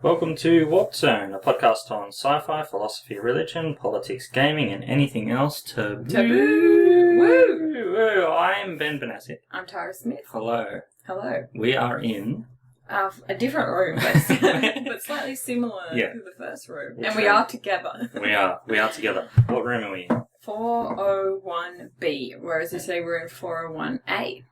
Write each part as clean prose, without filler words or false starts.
Welcome to Warp Zone, a podcast on sci-fi, philosophy, religion, politics, gaming, and anything else taboo. Woo! I'm Ben Banasik. I'm Tara Smith. Hello. Hello. We are in a different room, but slightly similar to the first room. And we are together. We are together. What room are we in? 401B, whereas you say we're in 401A.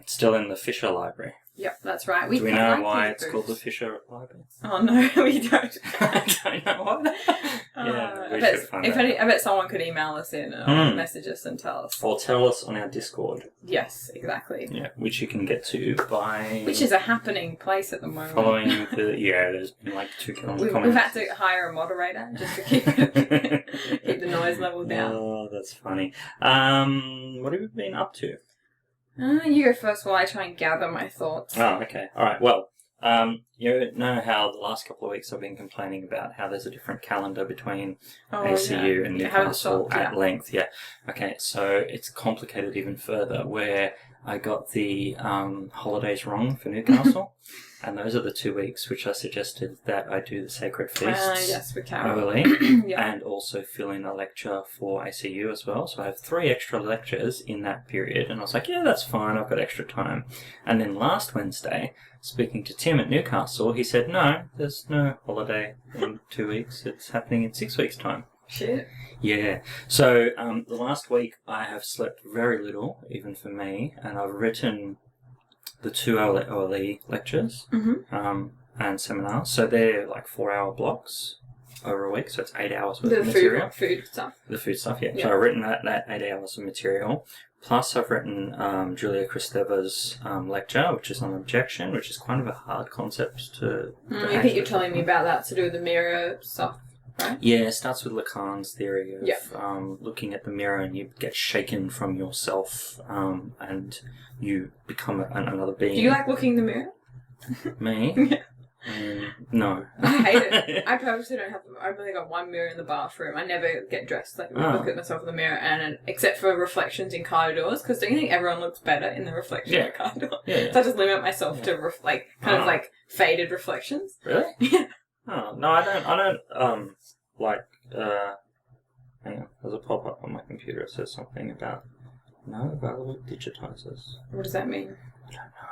Still in the Fisher Library. Yep, that's right. Do we know why it's called the Fisher Library? Oh no, we don't. I don't know what. I bet someone could email us in or message us and tell us. Or tell us on our Discord. Yes, exactly. Yeah, which you can get to by... Which is a happening place at the moment. Following the... Yeah, there's been like 2 comments. We've had to hire a moderator just to keep the noise level down. Oh, that's funny. What have you been up to? You go first while I try and gather my thoughts. Oh, okay. All right. Well, you know how the last couple of weeks I've been complaining about how there's a different calendar between ACU and Newcastle at length. Yeah. Okay. So it's complicated even further where I got the holidays wrong for Newcastle. And those are the 2 weeks which I suggested that I do the Sacred Feasts yes, we can. early and also fill in a lecture for ACU as well. So I have 3 extra lectures in that period. And I was like, yeah, that's fine. I've got extra time. And then last Wednesday, speaking to Tim at Newcastle, he said, no, there's no holiday in 2 weeks. It's happening in 6 weeks' time. Shit. Yeah. So the last week I have slept very little, even for me. And I've written... the 2 OLE lectures and seminars. So they're like 4-hour blocks over a week. So it's 8 hours worth of material. The food stuff. The food stuff, yeah. So I've written that 8 hours of material. Plus I've written Julia Kristeva's lecture, which is on objection, which is kind of a hard concept to... I think you're telling me about that to do with the mirror stuff. Right? Yeah, it starts with Lacan's theory of looking at the mirror and you get shaken from yourself and you become another being. Do you like looking in the mirror? Me? No. I hate it. I purposely don't have... I've only got one mirror in the bathroom. I never get dressed. Like, I look at myself in the mirror and except for reflections in car doors, because don't you think everyone looks better in the reflection of a car door? Yeah. So I just limit myself to faded reflections. Really? Yeah. Oh, no, I don't, hang on, there's a pop-up on my computer that says something about no available digitizers. What does that mean? I don't know.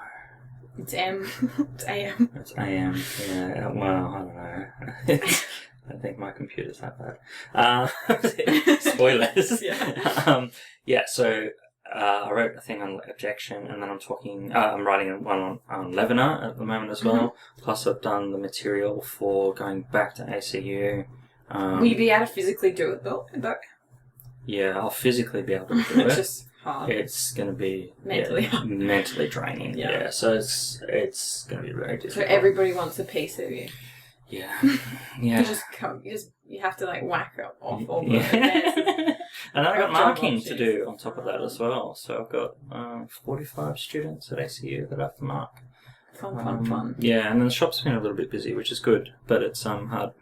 It's M. It's AM. It's AM, yeah, well, I don't know. I don't think my computer's that bad. Spoilers. So I wrote a thing on objection, and then I'm writing one on Levener at the moment as well. Plus I've done the material for going back to ACU. Will you be able to physically do it though? Yeah, I'll physically be able to do it. It's just hard. It's going to be mentally draining. Yeah, so it's going to be very difficult. So everybody wants a piece of you. Yeah. You have to like whack it off all the advances. And then I got marking to do on top of that as well. So I've got 45 students at ACU that I have to mark. Fun. Yeah, and then the shop's been a little bit busy, which is good, but it's hard.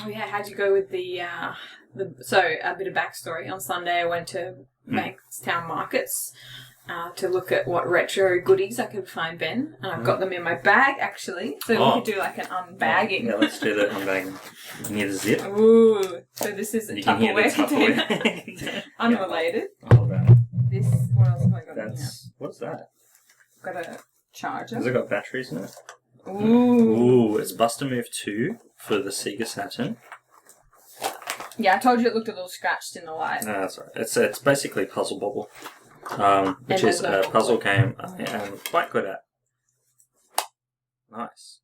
Oh yeah, how'd you go with so a bit of backstory. On Sunday I went to Bankstown Markets to look at what retro goodies I could find Ben. And I've got them in my bag actually. So we could do like an unbagging. Yeah, let's do the unbagging. Near the zip. Ooh. So this is a Tupperware container. Unrelated. Hold on. What else have I got in here? What's that? I've got a charger. Has it got batteries in it? Ooh. It's Buster Move 2 for the Sega Saturn. Yeah, I told you it looked a little scratched in the light. No, that's right. It's basically Puzzle Bobble, which is a puzzle game I am quite good at. Nice.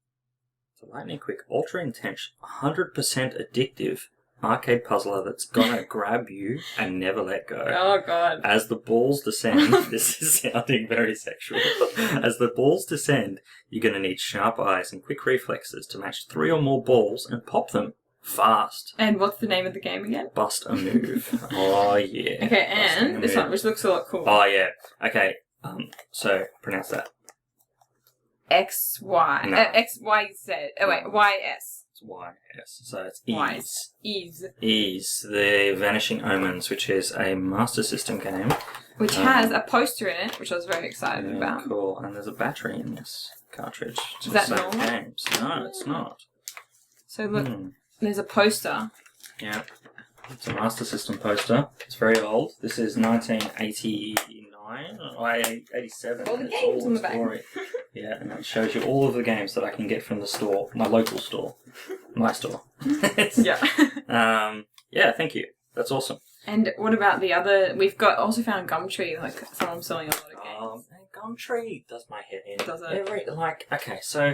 It's a lightning quick, ultra intense, 100% addictive arcade puzzler that's gonna grab you and never let go. Oh god. As the balls descend, this is sounding very sexual. As the balls descend, you're gonna need sharp eyes and quick reflexes to match 3 or more balls and pop them fast. And what's the name of the game again? Bust a Move. Oh yeah. Okay, and this one, which looks a lot cool. Oh yeah. Okay. So pronounce that. XY. No. XYZ. Oh wait, YS. It's YS. So it's Ease. Ease. Ease, the Vanishing Omens, which is a Master System game. Which has a poster in it, which I was very excited about. Cool. And there's a battery in this cartridge. Is that normal? Games. No, it's not. So look, there's a poster. Yeah. It's a Master System poster. It's very old. This is 1989 or 87. All the games on the back. Yeah, and it shows you all of the games that I can get from the store, my local store, my store. Yeah. Yeah, thank you. That's awesome. And what about the other? We've also found Gumtree, like someone selling a lot of games. Gumtree does my head in. Does it? Okay, so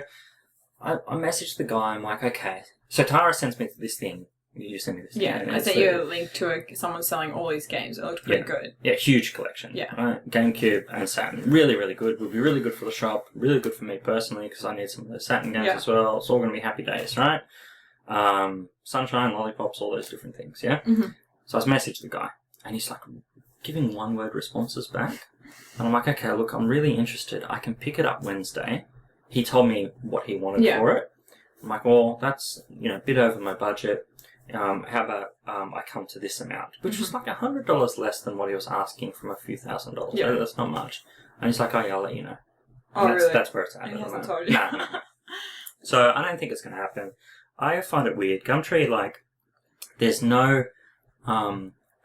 I messaged the guy. I'm like, okay. So Tara sends me this thing. You sent me this. Yeah, I sent you a link to someone selling all these games. It looked pretty good. Yeah, huge collection. Yeah. Right? GameCube and Saturn. Really, really good. Would be really good for the shop. Really good for me personally because I need some of those Saturn games as well. It's all going to be happy days, right? Sunshine, lollipops, all those different things, yeah? Mm-hmm. So I messaged the guy and he's like giving one-word responses back. And I'm like, okay, look, I'm really interested. I can pick it up Wednesday. He told me what he wanted for it. I'm like, well, that's, a bit over my budget. How about I come to this amount? Which was like $100 less than what he was asking from a few $1,000s. Yeah. That's not much. And he's like, oh yeah, I'll let you know. And really? That's where it's at. He hasn't told you. No. So I don't think it's going to happen. I find it weird. Gumtree, there's no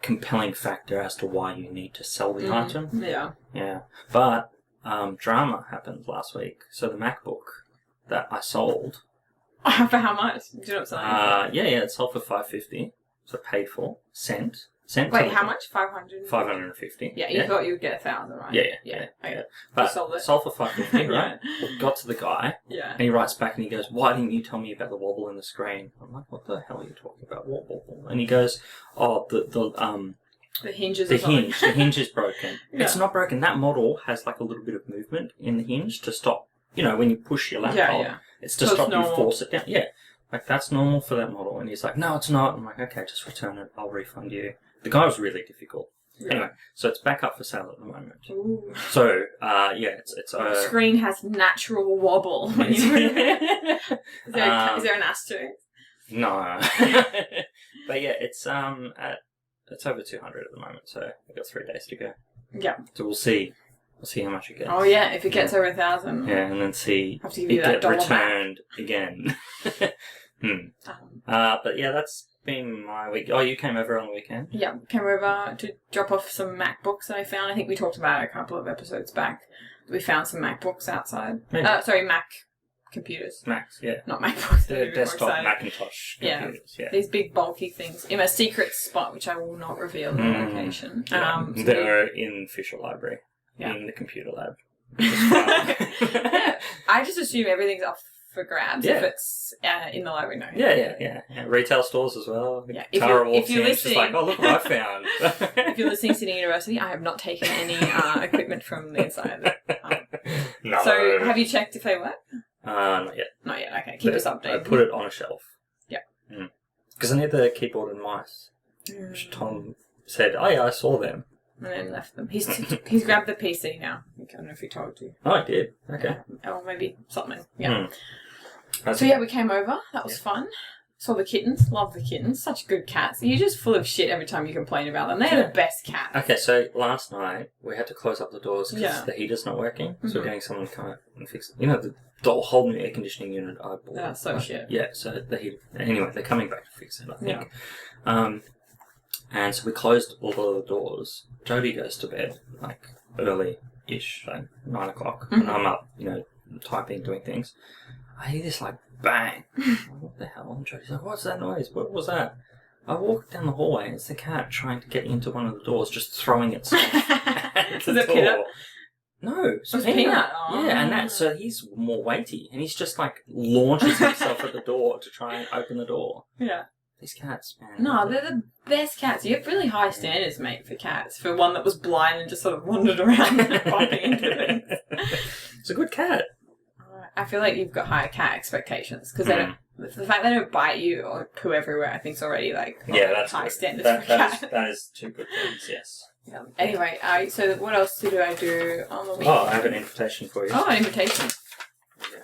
compelling factor as to why you need to sell the item. Yeah. Yeah. But drama happened last week. So the MacBook that I sold... For how much? Do you know what I'm saying? Yeah, it sold for $550. So paid for. Sent. Wait, how much? $500? $550. Yeah, you thought you would get $1,000, right? Yeah. Okay. But sold it. Sold for $550, right? Got to the guy. Yeah. And he writes back and he goes, why didn't you tell me about the wobble in the screen? I'm like, what the hell are you talking about? What wobble? And he goes, oh, the hinges the hinge is broken. Yeah. It's not broken. That model has a little bit of movement in the hinge to stop, when you push your laptop. It's to stop you force it down. Yeah. That's normal for that model. And he's like, no, it's not. I'm like, okay, just return it. I'll refund you. The guy was really difficult. Yeah. Anyway, so it's back up for sale at the moment. Ooh. So, it's... The screen has natural wobble. Is there an asterisk? No. But yeah, it's it's over 200 at the moment, so I've got 3 days to go. Yeah. So we'll see. We'll see how much it gets. Oh yeah, if it gets over 1,000. Yeah, and then see have to give you that get returned back. Again. But yeah, that's been my week. Oh, you came over on the weekend? Yeah, came over to drop off some MacBooks that I found. I think we talked about it a couple of episodes back. We found some MacBooks outside. Mac computers. Macs, yeah. Not MacBooks. The desktop Macintosh computers, yeah. These big bulky things in a secret spot, which I will not reveal the location. Yeah. They're in Fisher Library. Yeah. In the computer lab. Yeah. I just assume everything's up for grabs if it's in the library. No. Yeah. Retail stores as well. Yeah. Tara walks in, she's like, oh, look what I found. If you're listening to Sydney University, I have not taken any equipment from the inside. No. So, have you checked if they work? Not yet. Not yet, okay. Keep us updated. I put it on a shelf. Yeah. Because I need the keyboard and mice. Which Tom said, oh yeah, I saw them. And then left them. He's grabbed the PC now. I don't know if he told you. Oh, I did. Okay. Or maybe something. Yeah. So yeah, we came over. That was fun. Saw the kittens. Love the kittens. Such good cats. You're just full of shit every time you complain about them. They're the best cats. Okay, so last night we had to close up the doors because the heater's not working. So we're getting someone to come out and fix it. The whole new air conditioning unit I bought. That's so shit. Yeah, so the heater... Anyway, they're coming back to fix it, I think. Yeah. And so we closed all the doors. Jody goes to bed, early-ish, 9 o'clock. And I'm up, typing, doing things. I hear this, bang. What the hell? And Jody's like, what's that noise? What was that? I walk down the hallway and it's the cat trying to get into one of the doors, just throwing itself at the door. Peanut? No, it's Peanut. Oh. Yeah, and so he's more weighty. And he's just, launches himself at the door to try and open the door. Yeah. These cats, man. No, they're the best cats. You have really high standards, mate, for cats. For one that was blind and just sort of wandered around bumping into things. It's a good cat. I feel like you've got higher cat expectations because they don't. The fact they don't bite you or poo everywhere, I think, is already that's high standards for a cat. That is two good things. Yes. Yeah. Anyway, so what else did I do on the weekend? Oh, I have an invitation for you. Oh, an invitation. Yeah.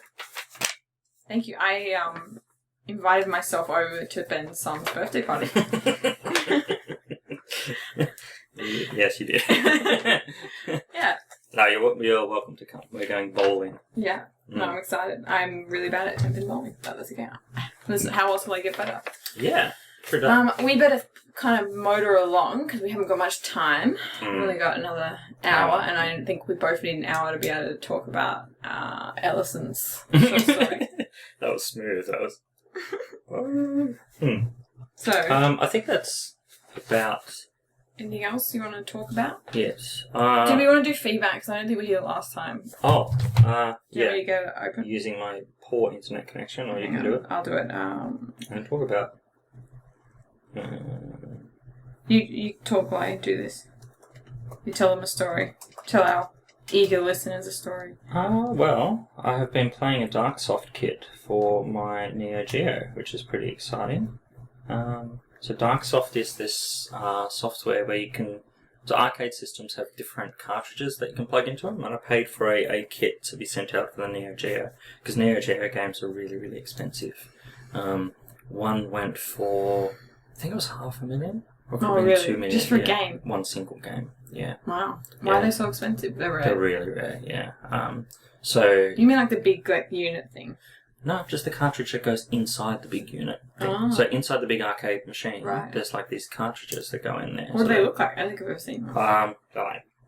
Thank you. I invited myself over to Benn's son's birthday party. Yes, you did. Yeah. No, you're welcome to come. We're going bowling. Yeah. No, I'm excited. I'm really bad at jumping bowling, but let's go. How else will I get better? Yeah, true that. We better kind of motor along because we haven't got much time. We've only got another hour, and I think we both need an hour to be able to talk about Ellison's short story. That was smooth. That was. So, I think that's about. Anything else you want to talk about? Yes. Do we want to do feedback? Because I don't think we did it last time. Oh, yeah. You go open. Using my poor internet connection, or you can do it. I'll do it. And talk about. You talk while I do this. You tell them a story. Tell our eager listeners a story. Well, I have been playing a Darksoft kit for my Neo Geo, which is pretty exciting. So Darksoft is this software where you can... So arcade systems have different cartridges that you can plug into them, and I paid for a kit to be sent out for the Neo Geo, because Neo Geo games are really, really expensive. One went for, I think it was $500,000. Or really? $2 million. Just for a game? One single game, yeah. Wow. Why are they so expensive? They're rare. They're really rare, yeah. So... You mean like the big unit thing? No, just the cartridge that goes inside the big unit thing. Oh. So inside the big arcade machine, there's like these cartridges that go in there. What do they look like? I don't think I've ever seen them.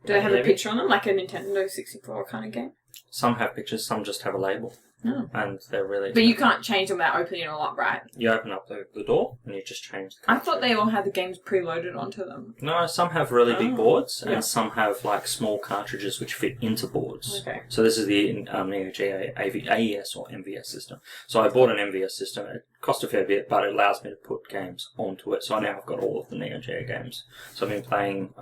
Do they have a picture on them, like a Nintendo 64 kind of game? Some have pictures, some just have a label. Oh. And they're really... But you can't change them without opening it all up, right? You open up the door and you just change the cartridge. I thought they all had the games preloaded onto them. No, some have really big boards and some have like small cartridges which fit into boards. Okay. So this is the Neo Geo AES or MVS system. So I bought an MVS system. It cost a fair bit, but it allows me to put games onto it. So now I've got all of the Neo Geo games. So I've been playing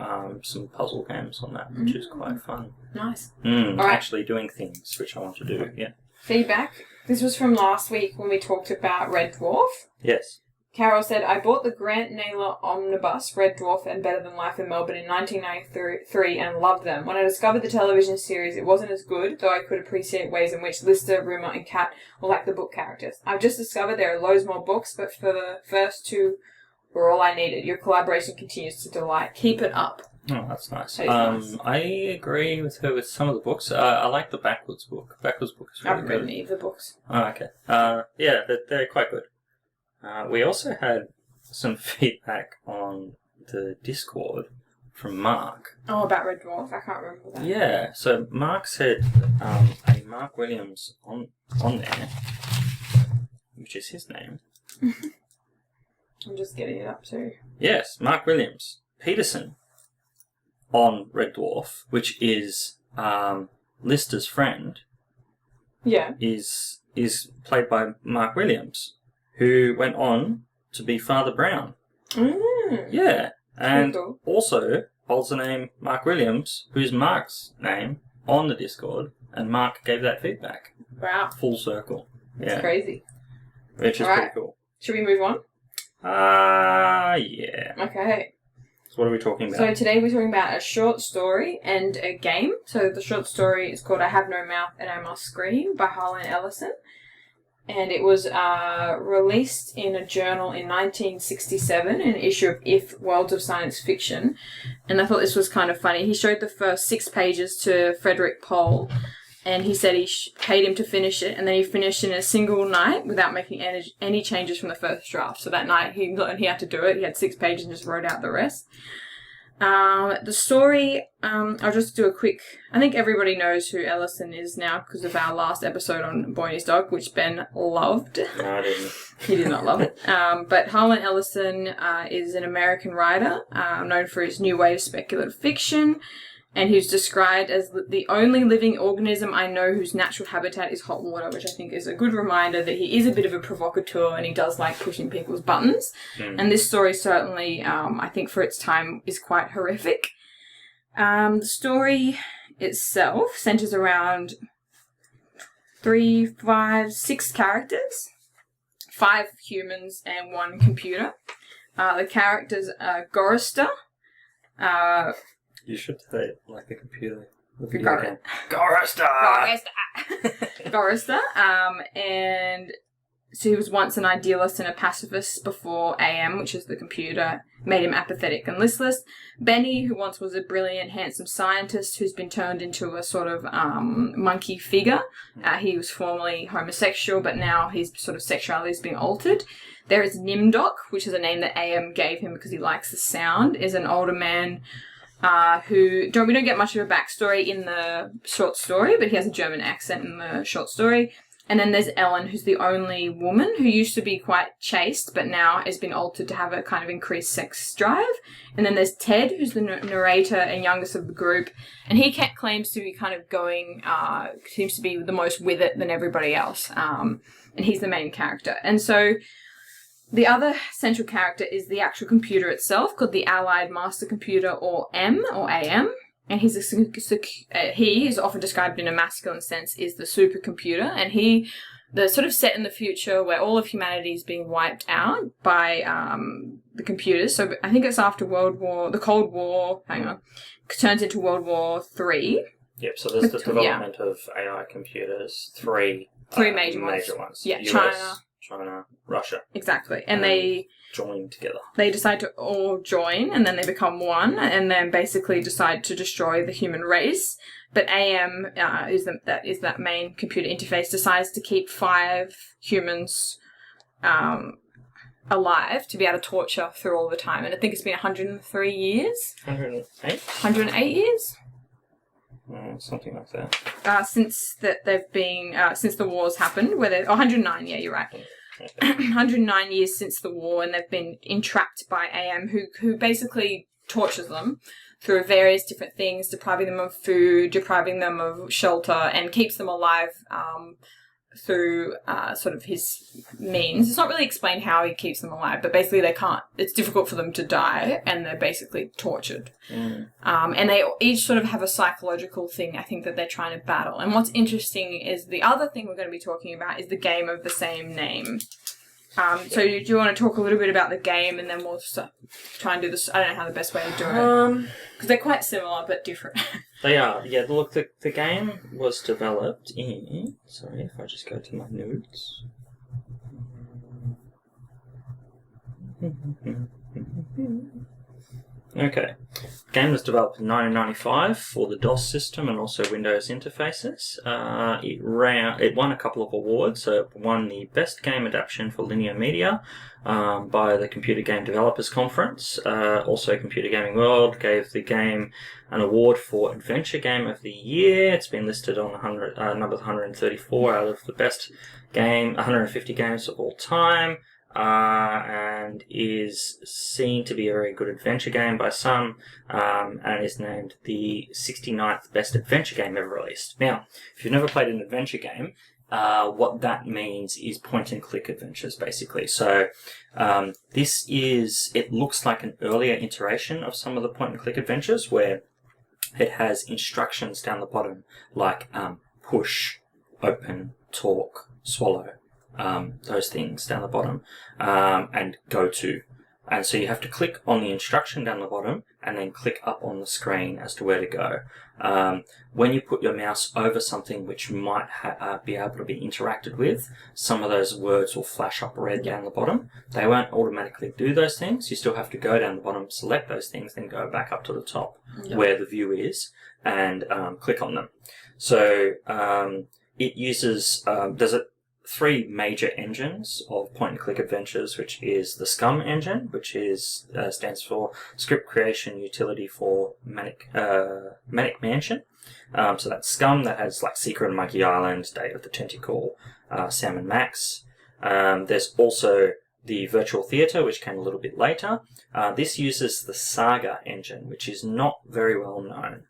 some puzzle games on that, which is quite fun. Nice. Actually doing things which I want to do, yeah. Feedback. This was from last week when we talked about Red Dwarf. Yes. Carol said, I bought the Grant Naylor Omnibus, Red Dwarf and Better Than Life in Melbourne in 1993 and loved them. When I discovered the television series, it wasn't as good, though I could appreciate ways in which Lister, Rimmer and Cat were like the book characters. I've just discovered there are loads more books, but for the first two were all I needed. Your collaboration continues to delight. Keep it up. Oh, that's nice. Nice. I agree with her with some of the books. I like the Backwards book. Backwards book is really good. I haven't read any of the books. Oh, okay. Yeah, they're quite good. We also had some feedback on the Discord from Mark. Oh, about Red Dwarf? I can't remember that. Yeah, so Mark said a Mark Williams on there, which is his name. I'm just getting it up too. Yes, Mark Williams. Peterson. On Red Dwarf, which is Lister's friend, is played by Mark Williams, who went on to be Father Brown. Yeah, and also holds the name Mark Williams, who's Mark's name on the Discord, and Mark gave that feedback. Wow. Full circle. That's crazy. Which is pretty cool. Should we move on? Yeah. Okay. So what are we talking about? So today we're talking about a short story and a game. So the short story is called I Have No Mouth and I Must Scream by Harlan Ellison. And it was released in a journal in 1967, an issue of If, Worlds of Science Fiction. And I thought this was kind of funny. He showed the first 6 pages to Frederick Pohl, and he said he paid him to finish it, and then he finished in a single night without making any changes from the first draft. So that night he had to do it. He had 6 pages and just wrote out the rest. The story, I'll just do a quick... I think everybody knows who Ellison is now because of our last episode on Boy and His Dog, which Ben loved. No, I didn't. He did not love it. But Harlan Ellison is an American writer known for his new wave speculative fiction, and he's described as the only living organism I know whose natural habitat is hot water, which I think is a good reminder that he is a bit of a provocateur and he does like pushing people's buttons. And this story certainly, I think for its time, is quite horrific. The story itself centers around 3, 5, 6 characters, 5 humans and 1 computer. The characters are Gorister, you should say it like a computer. Gorister. And So he was once an idealist and a pacifist before AM, which is the computer, made him apathetic and listless. Benny, who once was a brilliant, handsome scientist who's been turned into a sort of monkey figure. He was formerly homosexual, but now his sort of sexuality is being altered. There is Nimdok, which is a name that AM gave him because he likes the sound, is an older man we don't get much of a backstory in the short story, but he has a German accent in the short story. And then there's Ellen, who's the only woman who used to be quite chaste, but now has been altered to have a kind of increased sex drive. And then there's Ted, who's the narrator and youngest of the group. And he claims to be kind of seems to be the most with it than everybody else. And he's the main character. And so the other central character is the actual computer itself, called the Allied Mastercomputer, or M, or AM. And he is often described in a masculine sense, is the supercomputer. And they're sort of set in the future where all of humanity is being wiped out by the computers. So I think it's after the Cold War, turns into World War III. Yep, so there's the development of AI computers, three major ones. Yeah, US, China, Russia. Exactly. And they join together. They decide to all join, and then they become one, and then basically decide to destroy the human race. But AM is that main computer interface, decides to keep 5 humans alive to be able to torture through all the time. And I think it's been 103 years. 108? 108 years? Something like that. Since the wars happened, 109, yeah, you're right. 109 years since the war, and they've been entrapped by AM, who basically tortures them through various different things, depriving them of food, depriving them of shelter, and keeps them alive through sort of his means. It's not really explained how he keeps them alive, but basically it's difficult for them to die, and they're basically tortured. And they each sort of have a psychological thing, I think, that they're trying to battle. And what's interesting is the other thing we're going to be talking about is the game of the same name. So do you want to talk a little bit about the game, and then we'll try and do this? I don't know how the best way to do it. Because they're quite similar, but different. They are. Yeah, look, the game was developed in... Sorry, if I just go to my notes. Okay. The game was developed in 1995 for the DOS system and also Windows interfaces. It won a couple of awards. So it won the Best Game Adaptation for Linear Media by the Computer Game Developers Conference. Also, Computer Gaming World gave the game an award for Adventure Game of the Year. It's been listed on number 134 out of the best 150 games of all time. And is seen to be a very good adventure game by some, and is named the 69th best adventure game ever released. Now, if you've never played an adventure game, what that means is point-and-click adventures, basically. So, it looks like an earlier iteration of some of the point-and-click adventures, where it has instructions down the bottom, like push, open, talk, swallow. Those things down the bottom, and go to. And so you have to click on the instruction down the bottom and then click up on the screen as to where to go. When you put your mouse over something which might be able to be interacted with, some of those words will flash up red down the bottom. They won't automatically do those things. You still have to go down the bottom, select those things, then go back up to the top where the view is and click on them. So it uses... there's 3 major engines of point-and-click adventures, which is the SCUM engine, which stands for Script Creation Utility for Manic Mansion. So that's SCUM, that has like Secret and Monkey Island, Day of the Tentacle, Sam and Max. There's also the Virtual Theatre, which came a little bit later. This uses the Saga engine, which is not very well known.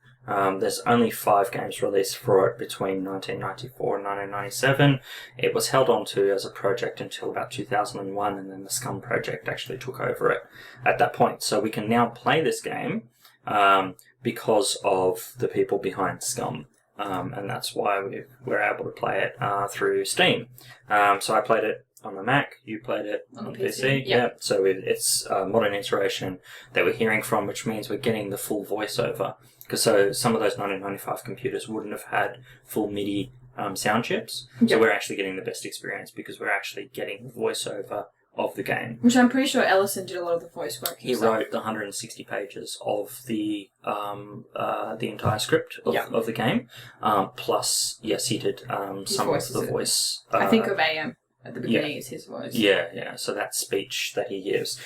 There's only 5 games released for it between 1994 and 1997. It was held on to as a project until about 2001, and then the SCUM project actually took over it at that point. So we can now play this game because of the people behind SCUM, and that's why we're able to play it through Steam. So I played it on the Mac, you played it on PC. Yeah. So it's a modern iteration that we're hearing from, which means we're getting the full voiceover. Because some of those 1995 computers wouldn't have had full MIDI sound chips. So we're actually getting the best experience because we're actually getting the voiceover of the game. Which I'm pretty sure Ellison did a lot of the voice work himself. He wrote the 160 pages of the entire script of the game. Plus, yes, he did some of the voice. I think of AM at the beginning is his voice. Yeah. So that speech that he gives.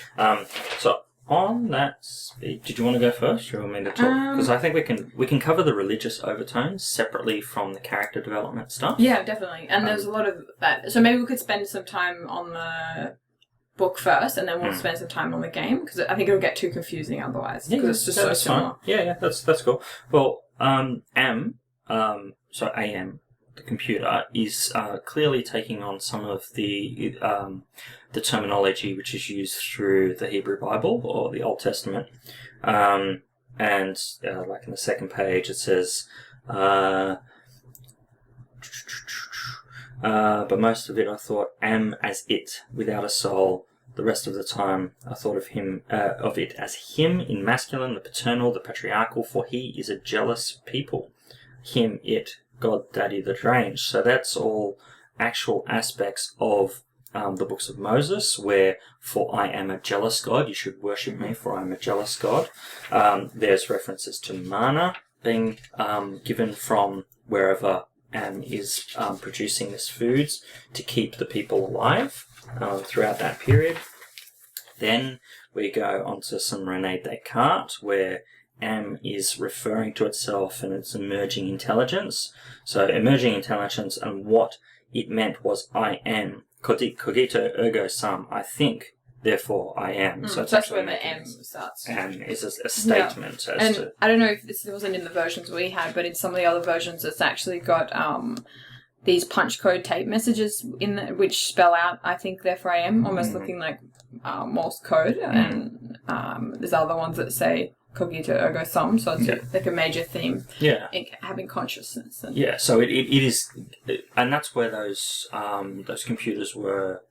So on that speech, did you want to go first, or you want me to talk? Because I think we can cover the religious overtones separately from the character development stuff. Yeah, definitely. And there's a lot of that. So maybe we could spend some time on the book first, and then we'll spend some time on the game, because I think it'll get too confusing otherwise. Because it's just so similar. Yeah, that's cool. Well, AM, the computer, is clearly taking on some of the terminology which is used through the Hebrew Bible or the Old Testament. And like in the second page, it says, but most of it I thought am as it, without a soul. The rest of the time I thought of it as him in masculine, the paternal, the patriarchal, for he is a jealous people. Him, it, God, Daddy, the deranged. So that's all actual aspects of the books of Moses, where for I am a jealous God, you should worship me, for I am a jealous God. There's references to manna being given from wherever is producing this foods to keep the people alive throughout that period. Then we go on to some René Descartes, where M is referring to itself and its emerging intelligence. So emerging intelligence, and what it meant was I am. Cogito ergo sum, I think, therefore I am. So that's where the M starts. M is a statement. Yeah. And I don't know if this wasn't in the versions we had, but in some of the other versions it's actually got these punch code tape messages which spell out, I think, therefore I am, almost looking like Morse code. And there's other ones that say cogito ergo sum, so it's like a major theme in having consciousness. And so it is, and that's where those computers were.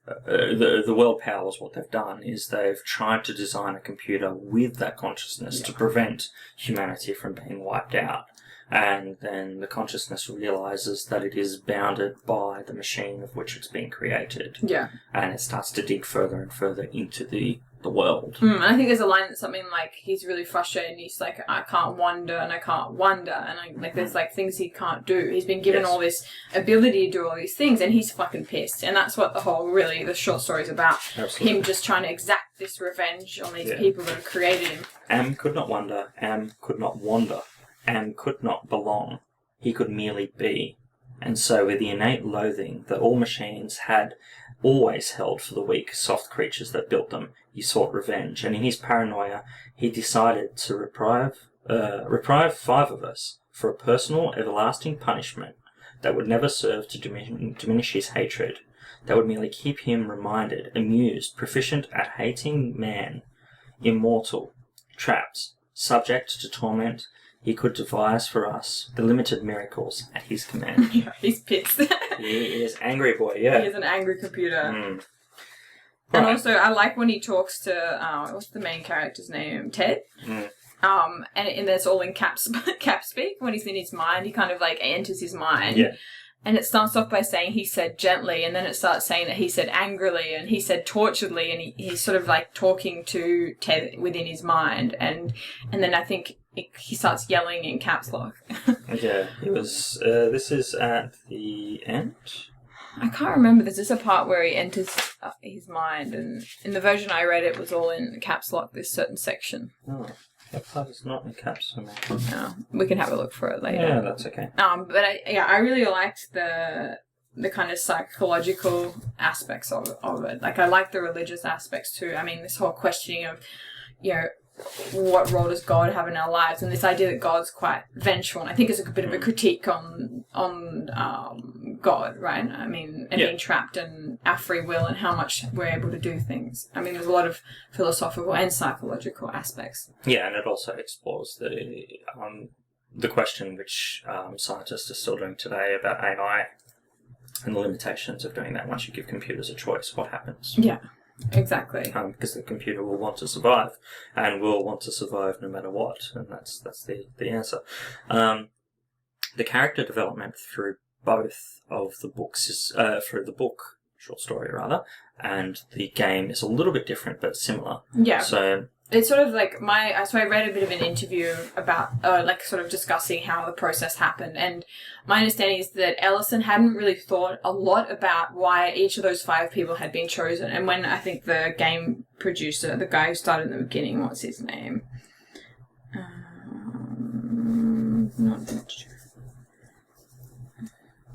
The world powers, what they've done is they've tried to design a computer with that consciousness to prevent humanity from being wiped out. And then the consciousness realizes that it is bounded by the machine of which it's been created. Yeah. And it starts to dig further and further into the world. I think there's a line that's something like, he's really frustrated and he's like, I can't wonder and I can't wonder. And there's like things he can't do. He's been given all this ability to do all these things and he's fucking pissed. And that's what the short story's about. Absolutely. Him just trying to exact this revenge on these people that have created him. Am could not wonder. Am could not wander. Am could not belong. He could merely be. And so with the innate loathing that all machines had always held for the weak, soft creatures that built them, he sought revenge. And in his paranoia, he decided to reprieve 5 of us for a personal, everlasting punishment that would never serve to diminish his hatred, that would merely keep him reminded, amused, proficient at hating man, immortal, trapped, subject to torment. He could devise for us the limited miracles at his command. He's pissed. He is angry boy, He is an angry computer. And also, I like when he talks to, what's the main character's name? Ted? And that's all in cap speak. When he's in his mind, he kind of like enters his mind. Yeah. And it starts off by saying he said gently, and then it starts saying that he said angrily, and he said torturedly, and he's sort of like talking to Ted within his mind. And then I think he starts yelling in caps lock. It was, this is at the end? I can't remember. There's just a part where he enters his mind, and in the version I read, it was all in caps lock, this certain section. Oh, that part is not in caps for me. No, we can have a look for it later. Yeah, that's okay. But I really liked the kind of psychological aspects of it. Like, I like the religious aspects too. I mean, this whole questioning of, what role does God have in our lives, and this idea that God's quite vengeful. And I think it's a bit of a critique on God, right? I mean, and being trapped in our free will and how much we're able to do things. I mean, there's a lot of philosophical and psychological aspects. Yeah, and it also explores the question which scientists are still doing today about AI and the limitations of doing that. Once you give computers a choice, what happens? Yeah. Exactly. Because the computer will want to survive, and will want to survive no matter what, and that's the answer. The character development through both of the books, for the book, short story rather, and the game is a little bit different but similar. Yeah. So it's sort of like so I read a bit of an interview about, like, sort of discussing how the process happened, and my understanding is that Ellison hadn't really thought a lot about why each of those 5 people had been chosen, and when I think the game producer, the guy who started in the beginning, what's his name?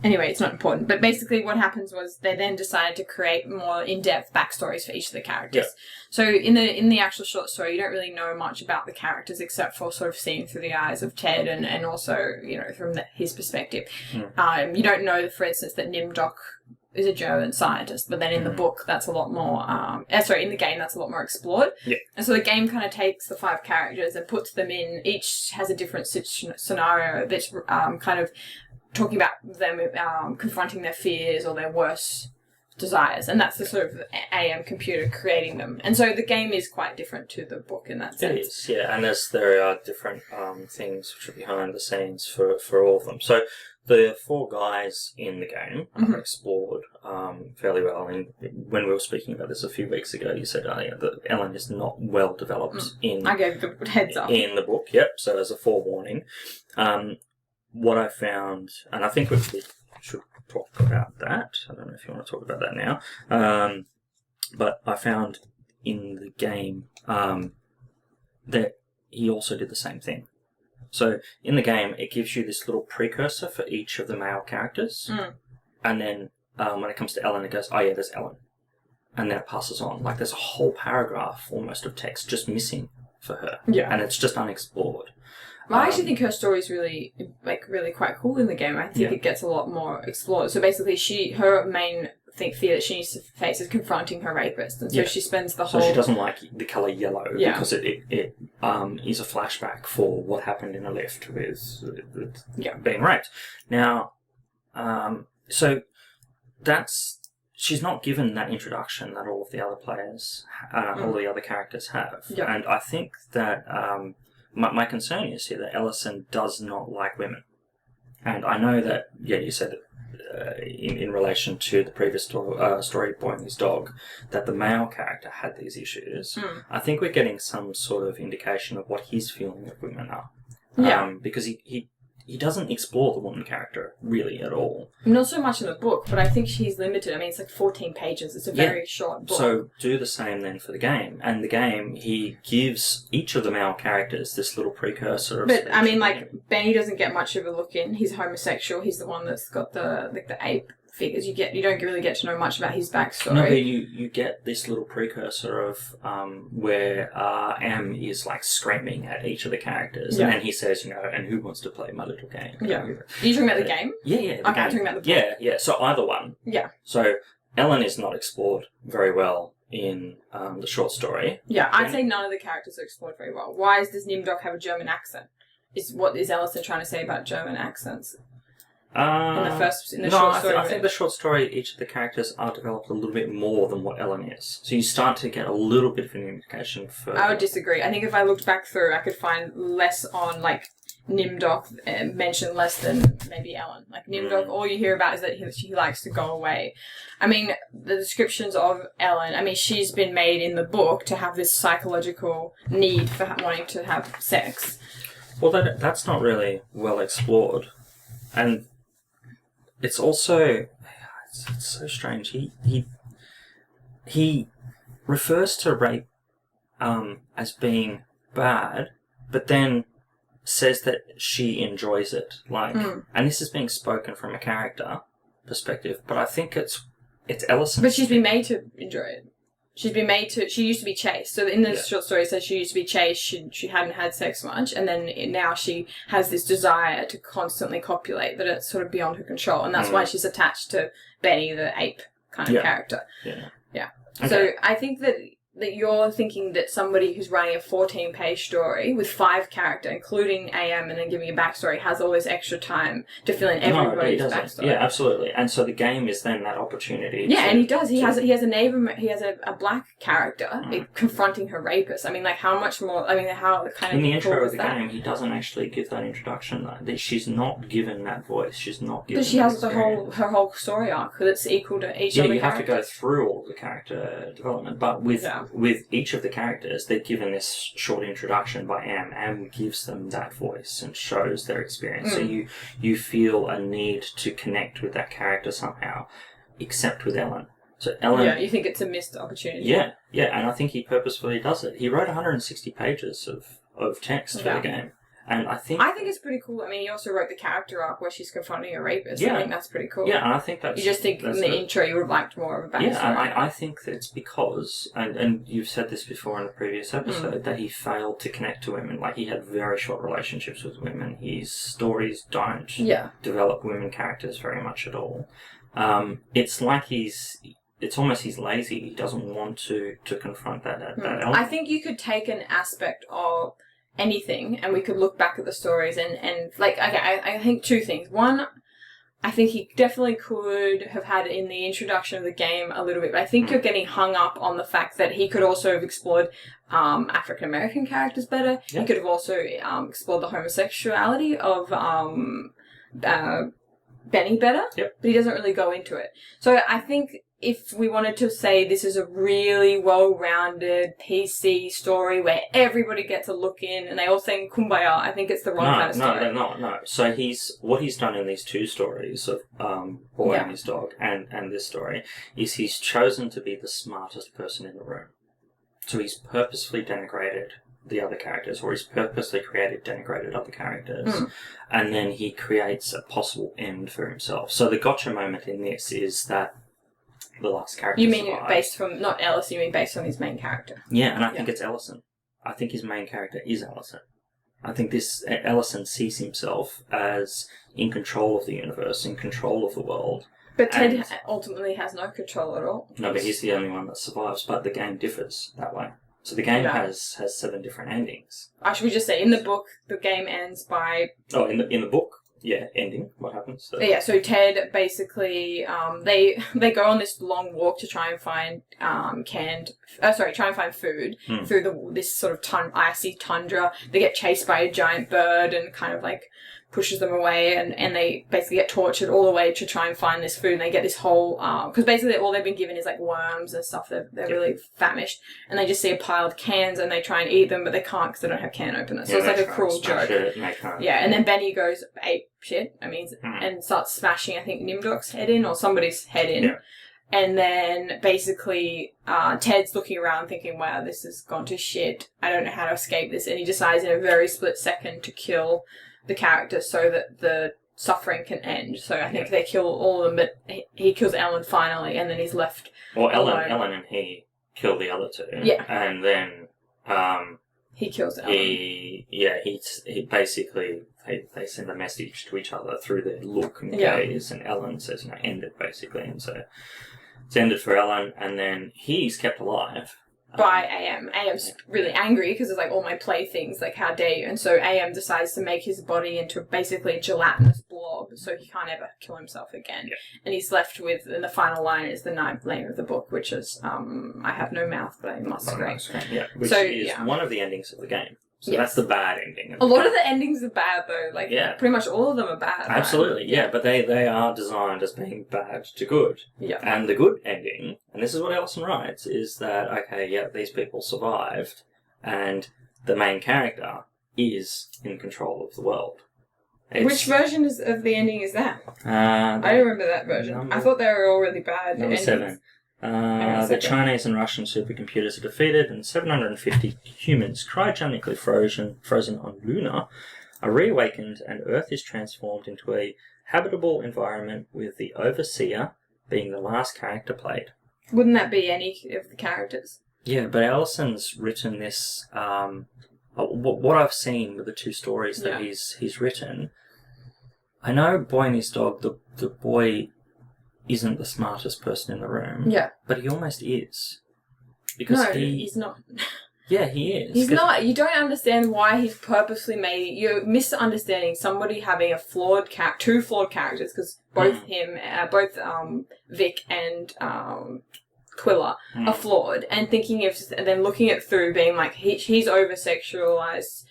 Anyway, it's not important. But basically what happens was they then decided to create more in-depth backstories for each of the characters. Yep. So in the actual short story, you don't really know much about the characters except for sort of seeing through the eyes of Ted and also, you know, from his perspective. You don't know, for instance, that Nimdok is a German scientist, but then in the book, that's a lot more, in the game, that's a lot more explored. Yeah. And so the game kind of takes the 5 characters and puts them in, each has a different scenario that's kind of talking about them confronting their fears or their worst desires, and that's the sort of AM computer creating them. And so the game is quite different to the book in that sense. It is, yeah, and there are different things which are behind the scenes for all of them. So the 4 guys in the game are explored fairly well. And when we were speaking about this a few weeks ago, you said that Ellen is not well developed in. I gave the heads up in the book. Yep. So as a forewarning, what I found, and I think we should talk about that. I don't know if you want to talk about that now, but I found in the game that he also did the same thing. So in the game, it gives you this little precursor for each of the male characters, and then when it comes to Ellen, it goes, "Oh yeah, there's Ellen," and then it passes on. Like there's a whole paragraph almost of text just missing for her, and it's just unexplored. Well, I actually think her story is really quite cool in the game. I think it gets a lot more explored. So basically, her main fear that she needs to face is confronting her rapist, and so she spends the whole. So she doesn't like the colour yellow because it is a flashback for what happened in a lift with being raped. Now, so she's not given that introduction that all of the other players, all the other characters have, and I think that. My concern is here that Ellison does not like women. And I know that, you said that in relation to the previous story, Boy and His Dog, that the male character had these issues. I think we're getting some sort of indication of what his feeling of women are. Because he doesn't explore the woman character really at all. Not so much in the book, but I think she's limited. I mean, it's like 14 pages. It's a very short book. So do the same then for the game. And the game, he gives each of the male characters this little precursor of But, I mean, like, Benny doesn't get much of a look in. He's homosexual. He's the one that's got the ape figures. You don't really get to know much about his backstory. No, but you get this little precursor of where M is like screaming at each of the characters, and then he says, and who wants to play my little game? Yeah. Are you talking about the game? Yeah. Okay, I'm talking about the book. Yeah. So either one. Yeah. So Ellen is not explored very well in the short story. Yeah, I'd say none of the characters are explored very well. Why does Nimdok have a German accent? What is Ellison trying to say about German accents? In the short story. I think the short story, each of the characters are developed a little bit more than what Ellen is. So you start to get a little bit of an indication for... I would disagree. I think if I looked back through, I could find less on, like, Nimdok, mention less than maybe Ellen. Like, Nimdok, all you hear about is that he likes to go away. I mean, the descriptions of Ellen, I mean, she's been made in the book to have this psychological need for wanting to have sex. Well, that's not really well explored. And... it's also, it's so strange. He refers to rape as being bad, but then says that she enjoys it. And this is being spoken from a character perspective, but I think it's Ellison. But she's been made to enjoy it. She used to be chaste. So in the short story it says she used to be chaste, she hadn't had sex much, and then now she has this desire to constantly copulate, that it's sort of beyond her control, and that's why she's attached to Benny, the ape kind of character. Yeah. Okay. So I think that that you're thinking that somebody who's writing a 14-page story with 5 characters, including AM, and then giving a backstory, has all this extra time to fill in everybody's backstory. Yeah, absolutely. And so the game is then that opportunity. Yeah, and he does. He has a neighbor. He has a black character confronting her rapist. I mean, like, how much more? I mean, how kind of in the intro of the game, he doesn't actually give that introduction. Though she's not given that voice. She's not given. But she has her whole story arc that's equal to each. Yeah, other you have to go characters. through all the character development, but with each of the characters, they're given this short introduction by Am. Am gives them that voice and shows their experience. So you feel a need to connect with that character somehow, except with Ellen. So Ellen... Yeah, you think it's a missed opportunity. Yeah, and I think he purposefully does it. He wrote 160 pages of text for the game. And I think it's pretty cool. I mean, he also wrote the character arc where she's confronting a rapist. Yeah. I think that's pretty cool. Yeah, and I think that's... You just think in the intro you would have liked more of a backstory. Yeah, and I think that it's because, and you've said this before in a previous episode, that he failed to connect to women. Like, he had very short relationships with women. His stories don't develop women characters very much at all. It's like it's almost he's lazy. He doesn't want to confront that element. I think you could take an aspect of anything and we could look back at the stories and like, okay, I think 2 things. One, I think he definitely could have had in the introduction of the game a little bit, but I think you're getting hung up on the fact that he could also have explored African American characters better. Yeah. He could have also explored the homosexuality of Benny better, but he doesn't really go into it. So I think if we wanted to say this is a really well-rounded PC story where everybody gets a look in and they all sing Kumbaya, I think it's the wrong kind of story. No. So what he's done in these 2 stories of Boy and His Dog and this story is he's chosen to be the smartest person in the room. So he's purposefully denigrated the other characters, or he's purposely denigrated other characters, and then he creates a possible end for himself. So the gotcha moment in this is that the last character You mean survives. based from, not Ellison, you mean based on his main character? Yeah, and I think it's Ellison. I think his main character is Ellison. I think Ellison sees himself as in control of the universe, in control of the world. But Ted ultimately has no control at all. No, but he's the only one that survives, but the game differs that way. So the game has 7 different endings. Should we just say, in the book, the game ends by... Oh, in the book? Yeah, ending. What happens? So Ted basically, they go on this long walk to try and find food through this sort of icy tundra. They get chased by a giant bird and kind of like pushes them away, and they basically get tortured all the way to try and find this food. And they get this whole because basically all they've been given is like worms and stuff. They're really famished, and they just see a pile of cans and they try and eat them, but they can't because they don't have can openers. So it's like a cruel joke. And then Benny goes ape shit. And starts smashing, I think, Nimdok's head in or somebody's head in. Yeah. And then basically Ted's looking around thinking, wow, this has gone to shit. I don't know how to escape this. And he decides in a very split second to kill the character so that the suffering can end. So I think they kill all of them, but he kills Ellen finally, and then he's left alone. Ellen and he kill the other 2. Yeah. And then... he kills Ellen. He basically... They send a message to each other through their look and gaze, and Ellen says, end it, basically. And so it's ended for Ellen, and then he's kept alive. By AM. AM's really angry because it's like, all my playthings, like, how dare you? And so AM decides to make his body into basically a gelatinous blob so he can't ever kill himself again. Yeah. And he's left with, and the final line is the 9th name of the book, which is, I have no mouth, but I must scream. Yeah, which is one of the endings of the game. So that's the bad ending. A lot of the endings are bad, though. Like, pretty much all of them are bad. Absolutely, right? But they are designed as being bad to good. Yeah. And the good ending, and this is what Ellison writes, is that, these people survived, and the main character is in control of the world. Which version of the ending is that? I remember that version. I thought they were all really bad. Number 7. The Chinese and Russian supercomputers are defeated, and 750 humans, cryogenically frozen on Luna, are reawakened, and Earth is transformed into a habitable environment, with the Overseer being the last character played. Wouldn't that be any of the characters? Yeah, but Ellison's written this... what I've seen with the 2 stories that he's written, I know Boy and His Dog, the boy... isn't the smartest person in the room. Yeah. But he almost is. Because he's not. Yeah, he is. He's not. You don't understand why he's purposely made... You're misunderstanding somebody having a flawed two flawed characters, because both Vic and Quilla are flawed, and thinking of then looking it through, being like, she's over-sexualized,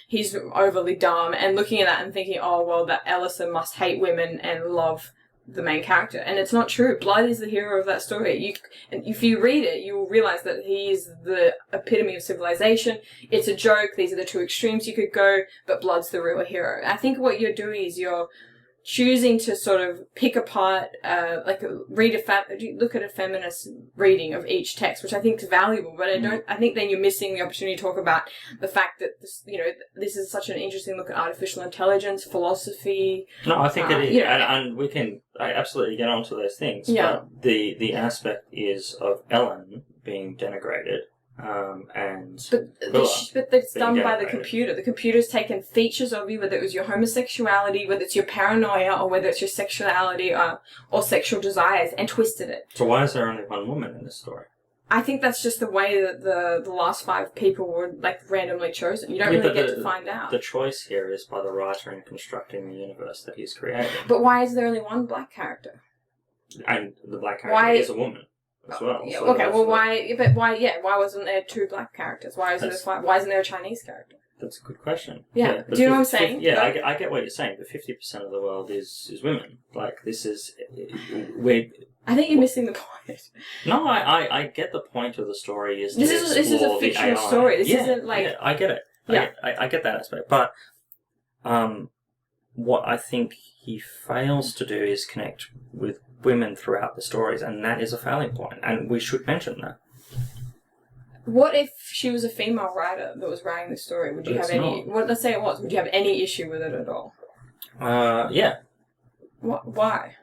he's overly dumb, and looking at that and thinking, oh, well, that Ellison must hate women and love the main character. And it's not true. Blood is the hero of that story. If you read it, you will realise that he is the epitome of civilization. It's a joke. These are the two extremes you could go, but Blood's the real hero. I think what you're doing is you're choosing to sort of pick apart, look at a feminist reading of each text, which I think is valuable, but I think then you're missing the opportunity to talk about the fact that this is such an interesting look at artificial intelligence, philosophy. No, I think it is, and we can absolutely get onto those things, but the aspect is of Ellen being denigrated. But that's done by the computer. The computer's taken features of you, whether it was your homosexuality, whether it's your paranoia, or whether it's your sexuality or sexual desires, and twisted it. So why is there only one woman in this story? I think that's just the way that the last 5 people were randomly chosen. You don't really get to find out. The choice here is by the writer in constructing the universe that he's created. But why is there only one black character? And the black character is a woman. As well. Yeah, so okay, well, why? But why? Yeah, why wasn't there 2 black characters? Why isn't there a Chinese character? That's a good question. Yeah, do you know what I'm saying? Yeah, I get what you're saying. But 50% of the world is women. Like this is I think you're missing the point. No, I get the point of the story. This is a fictional story. This isn't like. Yeah, I get it. Yeah, I get that aspect. But what I think he fails to do is connect with women throughout the stories, and that is a failing point, and we should mention that. What if she was a female writer that was writing the story? Would you have any... let's say it was. Would you have any issue with it at all? Yeah. Why?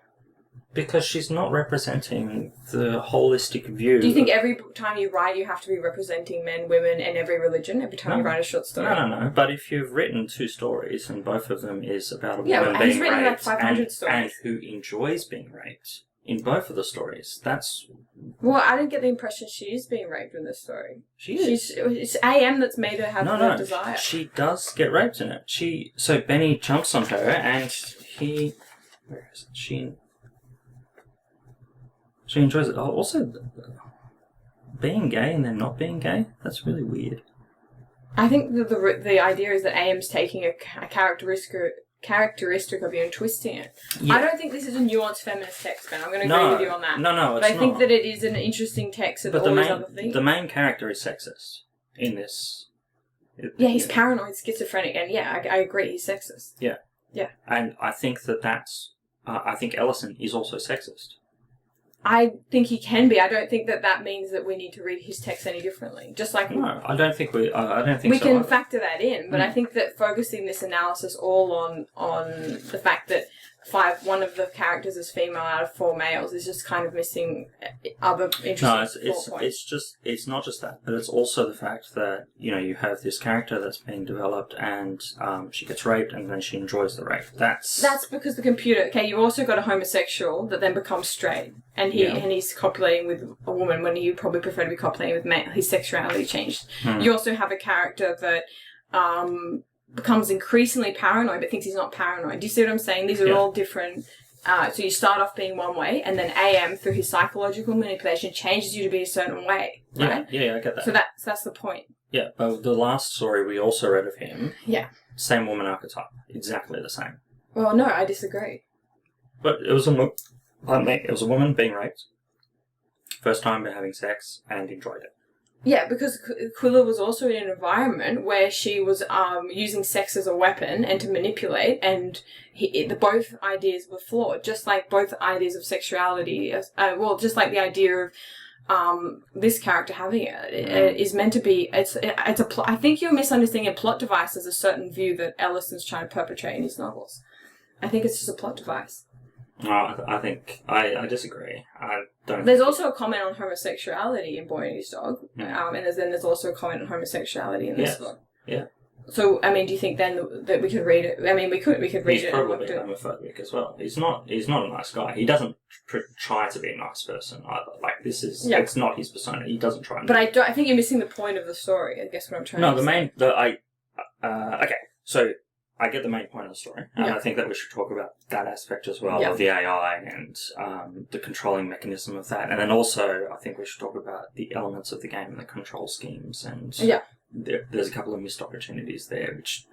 Because she's not representing the holistic view. Do you think every time you write, you have to be representing men, women, and every religion every time you write a short story? No. But if you've written 2 stories, and both of them is about a woman being he's written raped, like 500 stories. And who enjoys being raped in both of the stories, that's... Well, I didn't get the impression she is being raped in this story. She is. It's AM that's made her have the desire. She does get raped in it. So Benny jumps on her, and he... Where is it? She enjoys it. Also, being gay and then not being gay, that's really weird. I think the idea is that AM's taking a characteristic of you and twisting it. Yeah. I don't think this is a nuanced feminist text, Ben. I'm going to agree with you on that. No, but I think that it is an interesting text of all these other things. The main character is sexist in this. He's paranoid, schizophrenic, and I agree, he's sexist. Yeah. Yeah. And I think that's... I think Ellison is also sexist. I think he can be. I don't think that means that we need to read his text any differently. Just like I don't think we can factor that in. But I think that focusing this analysis all on the fact that one of the characters is female out of 4 males is just kind of missing other interesting points. It's not just that, but it's also the fact that you have this character that's being developed, and she gets raped, and then she enjoys the rape. That's because the computer. Okay, you also got a homosexual that then becomes straight, and he's copulating with a woman when you probably prefer to be copulating with male. His sexuality changed. You also have a character that becomes increasingly paranoid but thinks he's not paranoid. Do you see what I'm saying? These are all different. So you start off being one way, and then AM, through his psychological manipulation, changes you to be a certain way. Right? Yeah, I get that. So that's the point. Yeah, but the last story we also read of him, same woman archetype, exactly the same. Well, no, I disagree. But it was a woman being raped, first time having sex, and enjoyed it. Yeah, because Quilla was also in an environment where she was using sex as a weapon and to manipulate, and both ideas were flawed, just like both ideas of sexuality. Just like the idea of this character having it is meant to be. It's a plot. I think you're misunderstanding a plot device as a certain view that Ellison's trying to perpetrate in his novels. I think it's just a plot device. I think I disagree. I don't. There's also a comment on homosexuality in Boy and His Dog, and there's also a comment on homosexuality in this book. Yeah. So, I mean, do you think then that we could read it? I mean, we could read it. He's probably homophobic as well. He's not a nice guy. He doesn't try to be a nice person either. Like, it's not his persona. He doesn't try. But I think you're missing the point of the story. I guess what I'm trying to say. Okay, so I get the main point of the story, and I think that we should talk about that aspect as well of the AI and the controlling mechanism of that, and then also I think we should talk about the elements of the game and the control schemes and there's a couple of missed opportunities there, which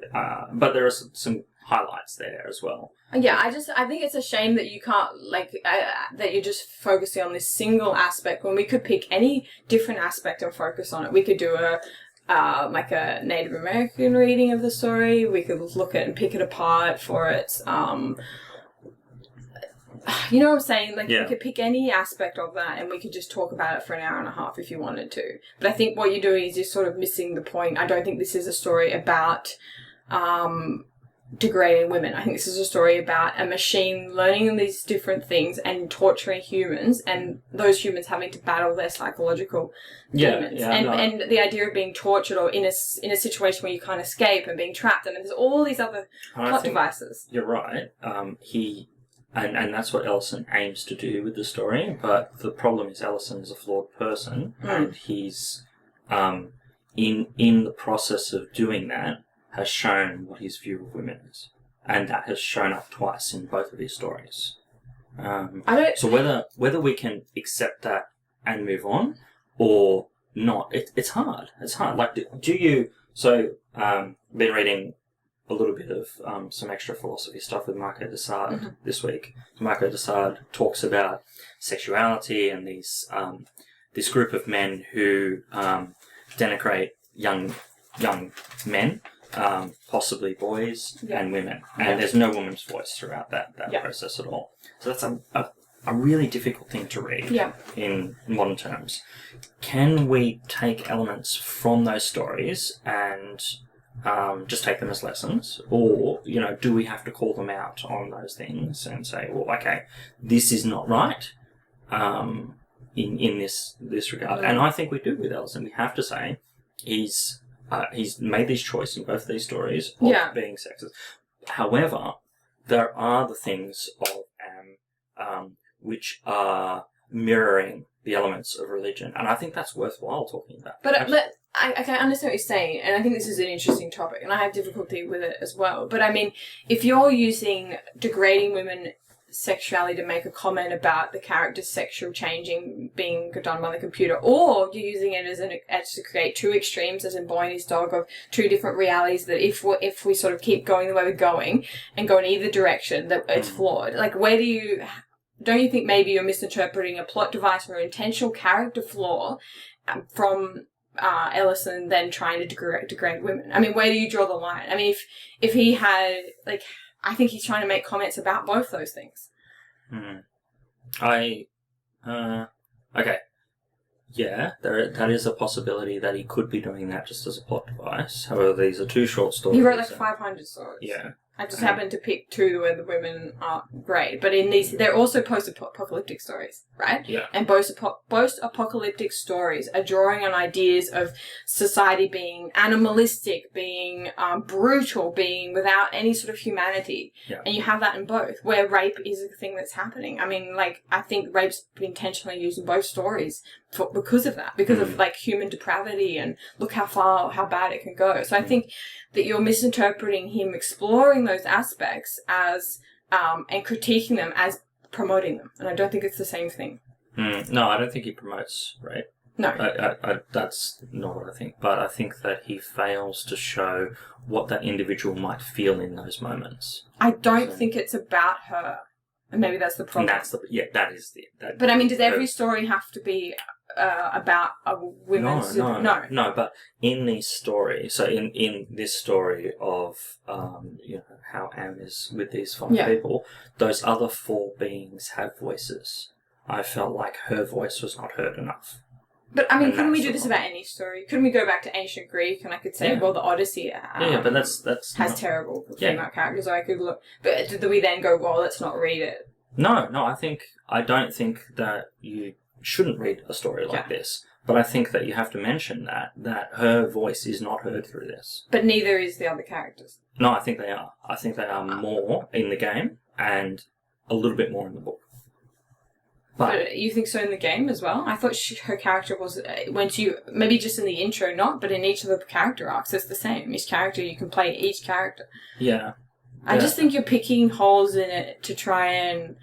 but there are some highlights there as well. Yeah, I think it's a shame that you can't that you're just focusing on this single aspect when we could pick any different aspect and focus on it. We could do a Native American reading of the story. We could look at and pick it apart for its you know what I'm saying? Like, we could pick any aspect of that and we could just talk about it for an hour and a half if you wanted to. But I think what you're doing is you're sort of missing the point. I don't think this is a story about degrading women. I think this is a story about a machine learning these different things and torturing humans, and those humans having to battle their psychological demons. And the idea of being tortured or in a situation where you can't escape and being trapped. And there's all these other plot devices. You're right. And that's what Ellison aims to do with the story, but the problem is Ellison is a flawed person, and he's in the process of doing that has shown what his view of women is, and that has shown up twice in both of his stories. So whether we can accept that and move on or not, it's hard. It's hard. Like, do you? So, been reading a little bit of some extra philosophy stuff with Marco Desade this week. Marco Desade talks about sexuality and these this group of men who denigrate young men, possibly boys and women, and there's no woman's voice throughout that process at all. So that's a really difficult thing to read in modern terms. Can we take elements from those stories and just take them as lessons, or do we have to call them out on those things and say, well, okay, this is not right in this regard? And I think we do with Ellison. We have to say he's made this choice in both of these stories of being sexist. However, there are the things of which are mirroring the elements of religion, and I think that's worthwhile talking about. But I understand what you're saying, and I think this is an interesting topic, and I have difficulty with it as well. But I mean, if you're using degrading women sexuality to make a comment about the character's sexual changing being done by the computer, or you're using it as to create two extremes, as in Boy and His Dog, of two different realities, that if we sort of keep going the way we're going and go in either direction, that it's flawed. Like, don't you think maybe you're misinterpreting a plot device or an intentional character flaw from Ellison then trying to degrade women? I mean, where do you draw the line? I mean, if he had, I think he's trying to make comments about both those things. Okay. Yeah, that is a possibility that he could be doing that just as a plot device. However, these are two short stories. He wrote 500 stories. Yeah. I just happened to pick two where the women are great. But in these, they're also post-apocalyptic stories, right? Yeah. And post-apocalyptic stories are drawing on ideas of society being animalistic, being brutal, being without any sort of humanity. Yeah. And you have that in both, where rape is a thing that's happening. I mean, I think rape's been intentionally used in both stories because of that, because of human depravity and look how bad it can go. So I think that you're misinterpreting him exploring those aspects as and critiquing them as promoting them, and I don't think it's the same thing. No, I don't think he promotes rape. No, that's not what I think. But I think that he fails to show what that individual might feel in those moments. I don't think it's about her, and maybe that's the problem. That is the. But I mean, does every story have to be about a women's... No, but in these stories, so in this story of how Anne is with these 5 people, those other 4 beings have voices. I felt like her voice was not heard enough. But I mean, couldn't we do this about any story? Couldn't we go back to ancient Greek and I could say, well, the Odyssey but that's has terrible female characters, or I could look... But do we then go, well, let's not read it? No, I don't think that you shouldn't read a story like this. But I think that you have to mention that her voice is not heard through this. But neither is the other characters. No, I think they are. I think they are more in the game and a little bit more in the book. But you think so in the game as well? I thought her character was, maybe just in the intro not, but in each of the character arcs it's the same. Each character, you can play each character. Yeah. I just think you're picking holes in it to try and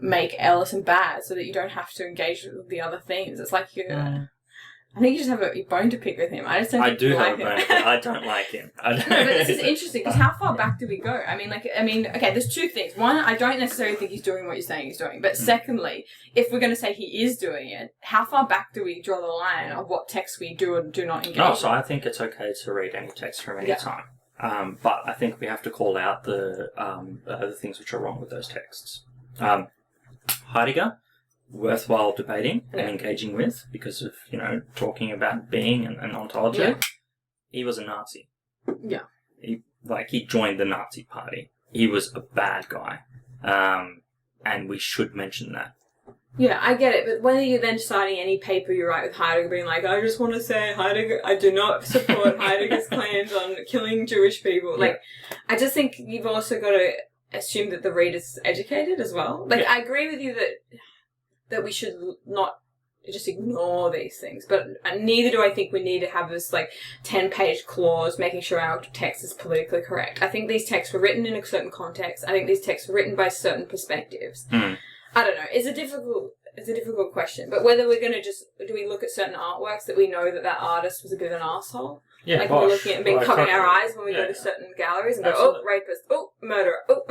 make Ellison bad so that you don't have to engage with the other themes. It's like I think you just have a bone to pick with him. I just don't think you like him. I don't like him. No, but this is interesting because how far back do we go? I mean, okay, there's two things. One, I don't necessarily think he's doing what you're saying he's doing. But secondly, if we're going to say he is doing it, how far back do we draw the line of what text we do or do not engage with? So I think it's okay to read any text from any time. But I think we have to call out the things which are wrong with those texts. Heidegger, worthwhile debating and engaging with because of, talking about being and ontology. Yeah. He was a Nazi. Yeah. He joined the Nazi party. He was a bad guy. And we should mention that. Yeah, I get it, but when you're then citing any paper you write with Heidegger being like, I just want to say Heidegger, I do not support Heidegger's claims on killing Jewish people. I just think you've also got to assume that the reader's educated as well. I agree with you that we should not just ignore these things, but neither do I think we need to have this 10-page clause making sure our text is politically correct. I think these texts were written in a certain context. I think these texts were written by certain perspectives. I don't know. It's a difficult question, but whether we're going to do we look at certain artworks that we know that artist was a bit of an arsehole? Yeah, we're looking at and covering our eyes when we go to certain galleries and go, oh, rapist, oh, murderer, oh.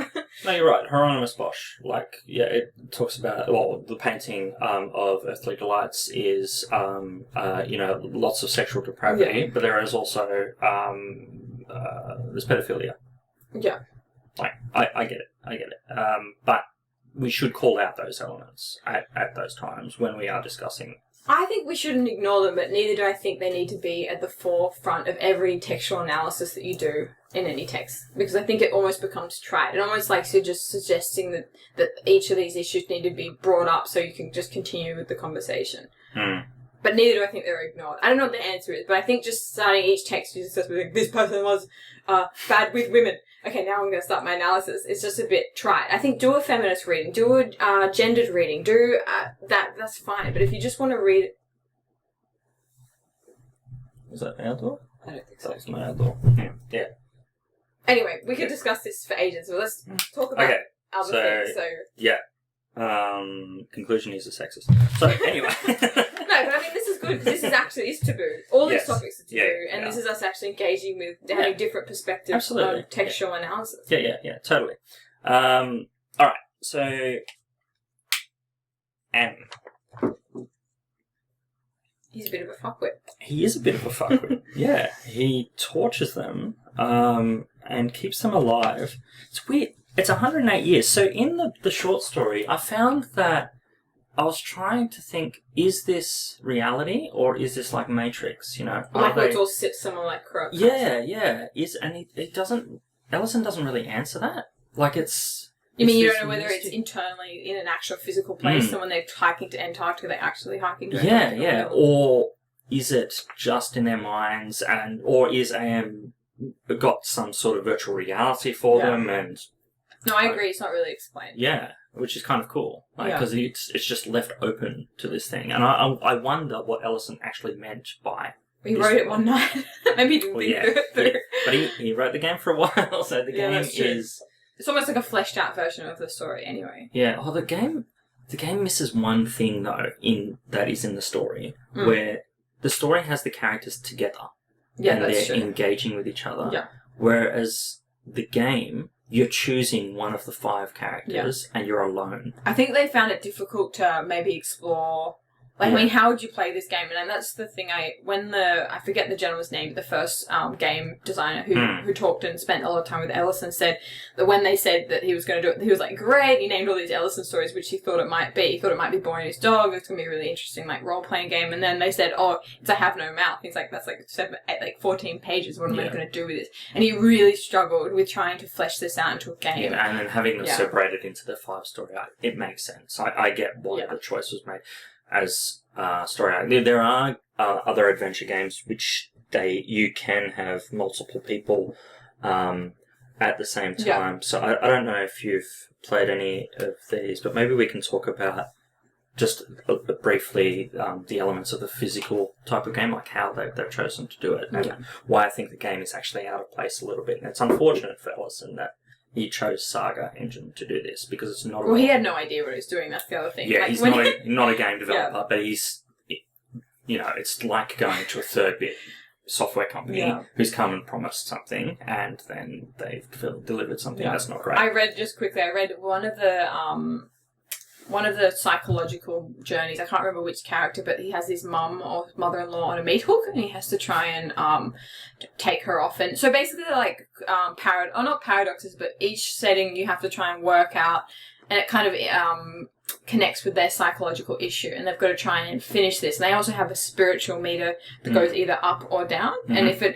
No, you're right. Hieronymus Bosch, it talks about, the painting of Earthly Delights is, lots of sexual depravity, but there is also, there's pedophilia. Yeah. I get it. But we should call out those elements at those times when we are discussing. I think we shouldn't ignore them, but neither do I think they need to be at the forefront of every textual analysis that you do in any text. Because I think it almost becomes trite. It almost you're just suggesting that each of these issues need to be brought up so you can just continue with the conversation. But neither do I think they're ignored. I don't know what the answer is, but I think just starting each text you just with this person was bad with women. Okay, now I'm going to start my analysis. It's just a bit trite. I think do a feminist reading, do a gendered reading, do that's fine. But if you just want to read it... Is that our door? I don't think so. That's not our door. Yeah. Anyway, we could discuss this for ages, but let's talk about other things. Yeah. Conclusion, he's a sexist. So, anyway... No, but I mean, this is good because this is taboo. All these topics are taboo, and this is us actually engaging with having different perspectives on textual analysis. Yeah, totally. All right, so M. He's a bit of a fuckwit. He is a bit of a fuckwit. Yeah, he tortures them and keeps them alive. It's weird. It's 108 years. So in the short story, I found that I was trying to think, is this reality or is this like Matrix, it's all similar like Crow. Yeah. It doesn't, Ellison doesn't really answer that. You mean you don't know whether it's internally in an actual physical place and when they're hiking to Antarctica, they're actually hiking to Antarctica? Yeah. Or is it just in their minds or is AM got some sort of virtual reality for them and... No, I agree. It's not really explained. Yeah, which is kind of cool. Because it's just left open to this thing. And I wonder what Ellison actually meant by... He wrote it one night. Maybe he didn't think through it. But he wrote the game for a while, so the game is... It's almost like a fleshed out version of the story anyway. Yeah, the game misses one thing, though, that is in the story, where the story has the characters together. Yeah, and that's they're true. engaging with each other. Yeah. Whereas the game... You're choosing one of the 5 characters and you're alone. I think they found it difficult to maybe explore... I mean, how would you play this game? And that's the thing I forget the gentleman's name, the first game designer who talked and spent a lot of time with Ellison said that when they said that he was going to do it, he was like, great, he named all these Ellison stories, which he thought it might be. He thought it might be Boring His Dog, it's going to be a really interesting role-playing game. And then they said, it's I Have No Mouth. He's like, that's 14 pages, what am I going to do with this? And he really struggled with trying to flesh this out into a game. Yeah, and then having them separated into the 5 story, it makes sense. I get why the choice was made. as story arc. There are other adventure games which you can have multiple people at the same time. Yeah. So I don't know if you've played any of these, but maybe we can talk about just briefly the elements of the physical type of game, like how they've chosen to do it, and why I think the game is actually out of place a little bit. And it's unfortunate for Ellison that he chose Saga Engine to do this, because it's not... Well, he had no idea what he was doing, that's the other thing. Yeah, he's not a game developer, but he's... it's like going to a third-bit software company who's come and promised something, and then they've delivered something that's not great. I read one of the psychological journeys. I can't remember which character, but he has his mum or mother-in-law on a meat hook, and he has to try and take her off. And so basically, they're like not paradoxes, but each setting you have to try and work out, and it kind of connects with their psychological issue, and they've got to try and finish this. And they also have a spiritual meter that goes either up or down, and if it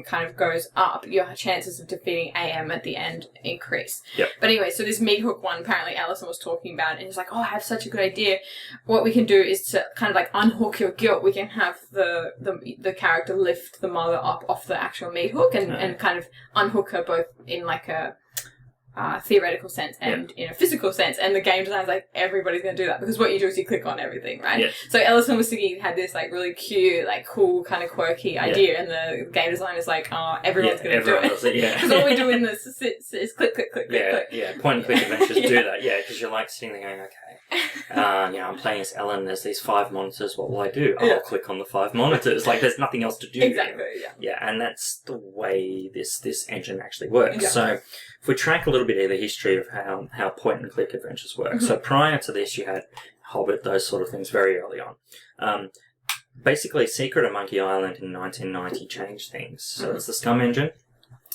kind of goes up, your chances of defeating AM at the end increase. Yep. But anyway, so this meat hook one, apparently Ellison was talking about it, and he's like, oh, I have such a good idea. What we can do is to kind of like unhook your guilt. We can have the character lift the mother up off the actual meat hook and kind of unhook her both in like a theoretical sense and in a physical sense, and the game design's like, everybody's going to do that, because what you do is you click on everything, right? Yes. So Ellison was thinking he had this like really cute, like cool, kind of quirky idea, and the game designer is like, oh, everyone's going to do it. Because all we do in this is click, click, click, click. Yeah, point and click adventures do that, because you're like sitting there going, okay, I'm playing as Ellen, there's these 5 monitors, what will I do? I'll click on the 5 monitors. Like, there's nothing else to do. Exactly, Yeah, and that's the way this engine actually works. Yeah. So if we track a little bit of the history of how point and click adventures work. So prior to this, you had Hobbit, those sort of things very early on. Basically, Secret of Monkey Island in 1990 changed things. So it's the Scum engine.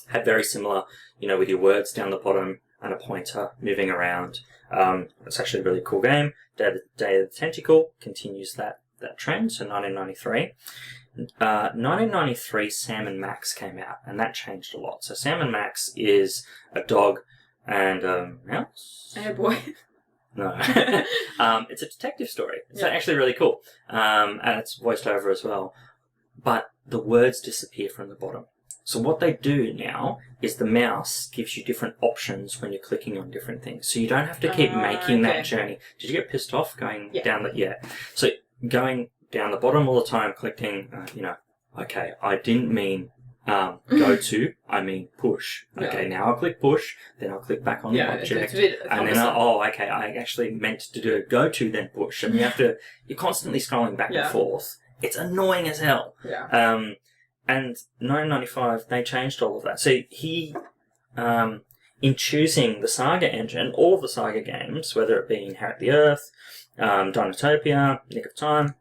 Had very similar, with your words down the bottom and a pointer moving around. It's actually a really cool game. Day of the Tentacle continues that trend, so 1993. 1993, Sam and Max came out, and that changed a lot. So Sam and Max is a dog and a mouse. And a boy. No. It's a detective story. It's actually really cool. And it's voiced over as well. But the words disappear from the bottom. So what they do now is the mouse gives you different options when you're clicking on different things. So you don't have to keep making that journey. Did you get pissed off going down the... Yeah. So going down the bottom all the time, clicking, okay, I didn't mean go to, I mean push. Okay, now I'll click push, then I'll click back on the object, and then I actually meant to do a go to, then push. And you're constantly scrolling back and forth. It's annoying as hell. Yeah. And 1995, they changed all of that. So he, in choosing the Saga engine, all of the Saga games, whether it be Inherit the Earth, Dinotopia, Nick of Time,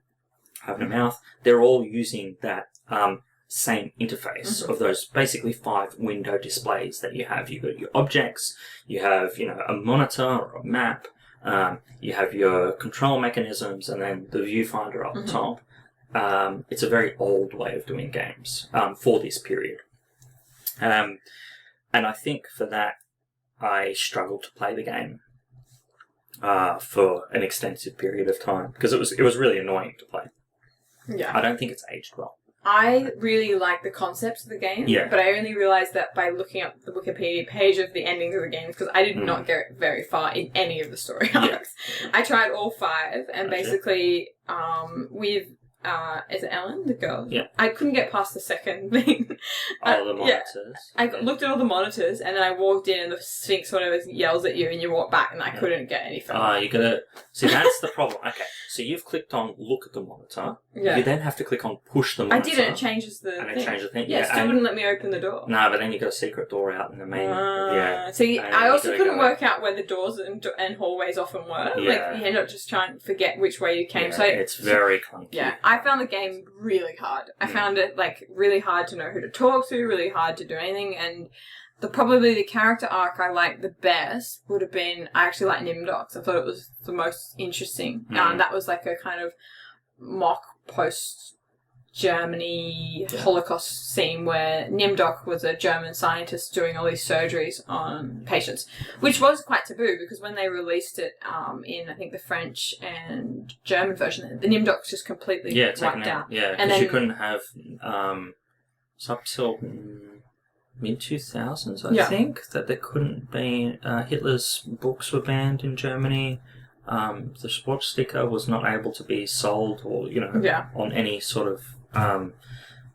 Open Mouth, they're all using that same interface of those basically 5 window displays that you have. You've got your objects, you have a monitor or a map, you have your control mechanisms, and then the viewfinder up the top. It's a very old way of doing games for this period. And I think for that, I struggled to play the game for an extensive period of time, because it was really annoying to play. Yeah. I don't think it's aged well. I really like the concepts of the game, but I only realised that by looking up the Wikipedia page of the endings of the games, because I did not get very far in any of the story arcs. I tried all 5, and basically with... is it Ellen, the girl? Yeah. I couldn't get past the second thing. The monitors. I looked at all the monitors, and then I walked in, and the Sphinx sort of yells at you, and you walk back, and I couldn't get any further. You gotta... See, that's the problem. Okay, so you've clicked on look at the monitor. Yeah. You then have to click on push the monitor. I did, and it changes the thing. It changed the thing. Yeah, it still wouldn't let me open the door. No, but then you got a secret door out in the main... See, I also couldn't work out where the doors and hallways often were. Yeah. Like, you end up just trying to forget which way you came. Yeah, so it's very clunky. Yeah, I found the game really hard. I found it really hard to know who to talk to, really hard to do anything, and probably the character arc I liked the best would have been, I actually liked Nimdox. I thought it was the most interesting. That was like a kind of mock post Germany Holocaust scene where Nimdok was a German scientist doing all these surgeries on patients, which was quite taboo because when they released it in, I think, the French and German version, the Nimdok's just completely wiped out. Yeah, because you couldn't have... it's up till mid-2000s, I think, that there couldn't be... Hitler's books were banned in Germany. The sports sticker was not able to be sold or, on any sort of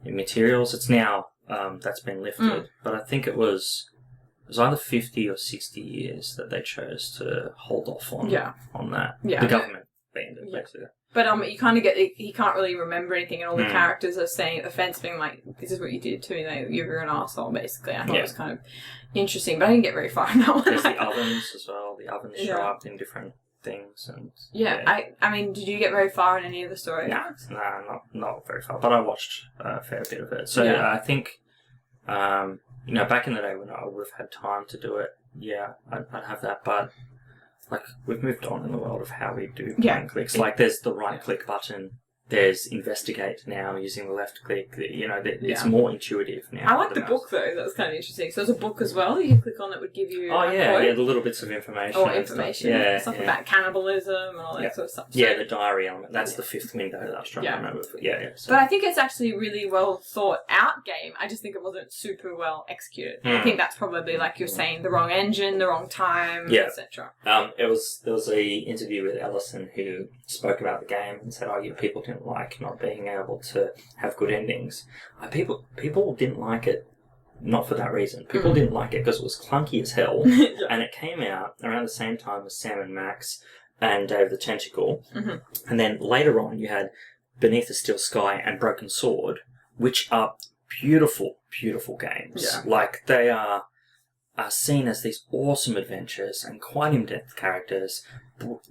materials. It's now that's been lifted, but I think it was either 50 or 60 years that they chose to hold off on that. Yeah. The government banned it, basically. But you kind of get he can't really remember anything, and all the characters are saying offense, being like, "This is what you did to me. Like, you're an arsehole," basically. I thought it was kind of interesting, but I didn't get very far in that one. There's the ovens as well. The ovens show up in different things, and I mean, did you get very far in any of the story? No, not very far, but I watched a fair bit of it. So I think back in the day when I would have had time to do it, I'd have that, but like we've moved on in the world of how we do point clicks. Like there's the right click button. There's investigate now using the left click. It's more intuitive now. I like the book though. That was kind of interesting. So there's a book as well you click on that would give you the little bits of information. Stuff about cannibalism and all that sort of stuff. So, the diary element. That's the fifth window that I was trying to remember. So. But I think it's actually a really well thought out game. I just think it wasn't super well executed. I think that's probably, like you're saying, the wrong engine, the wrong time, etc. There was a interview with Ellison who spoke about the game and said, people didn't like not being able to have good endings. People didn't like it not for that reason. People didn't like it because it was clunky as hell, and it came out around the same time as Sam and Max and Dave the Tentacle, and then later on you had Beneath the Steel Sky and Broken Sword, which are beautiful, beautiful games. Like they are seen as these awesome adventures and quite in-depth characters,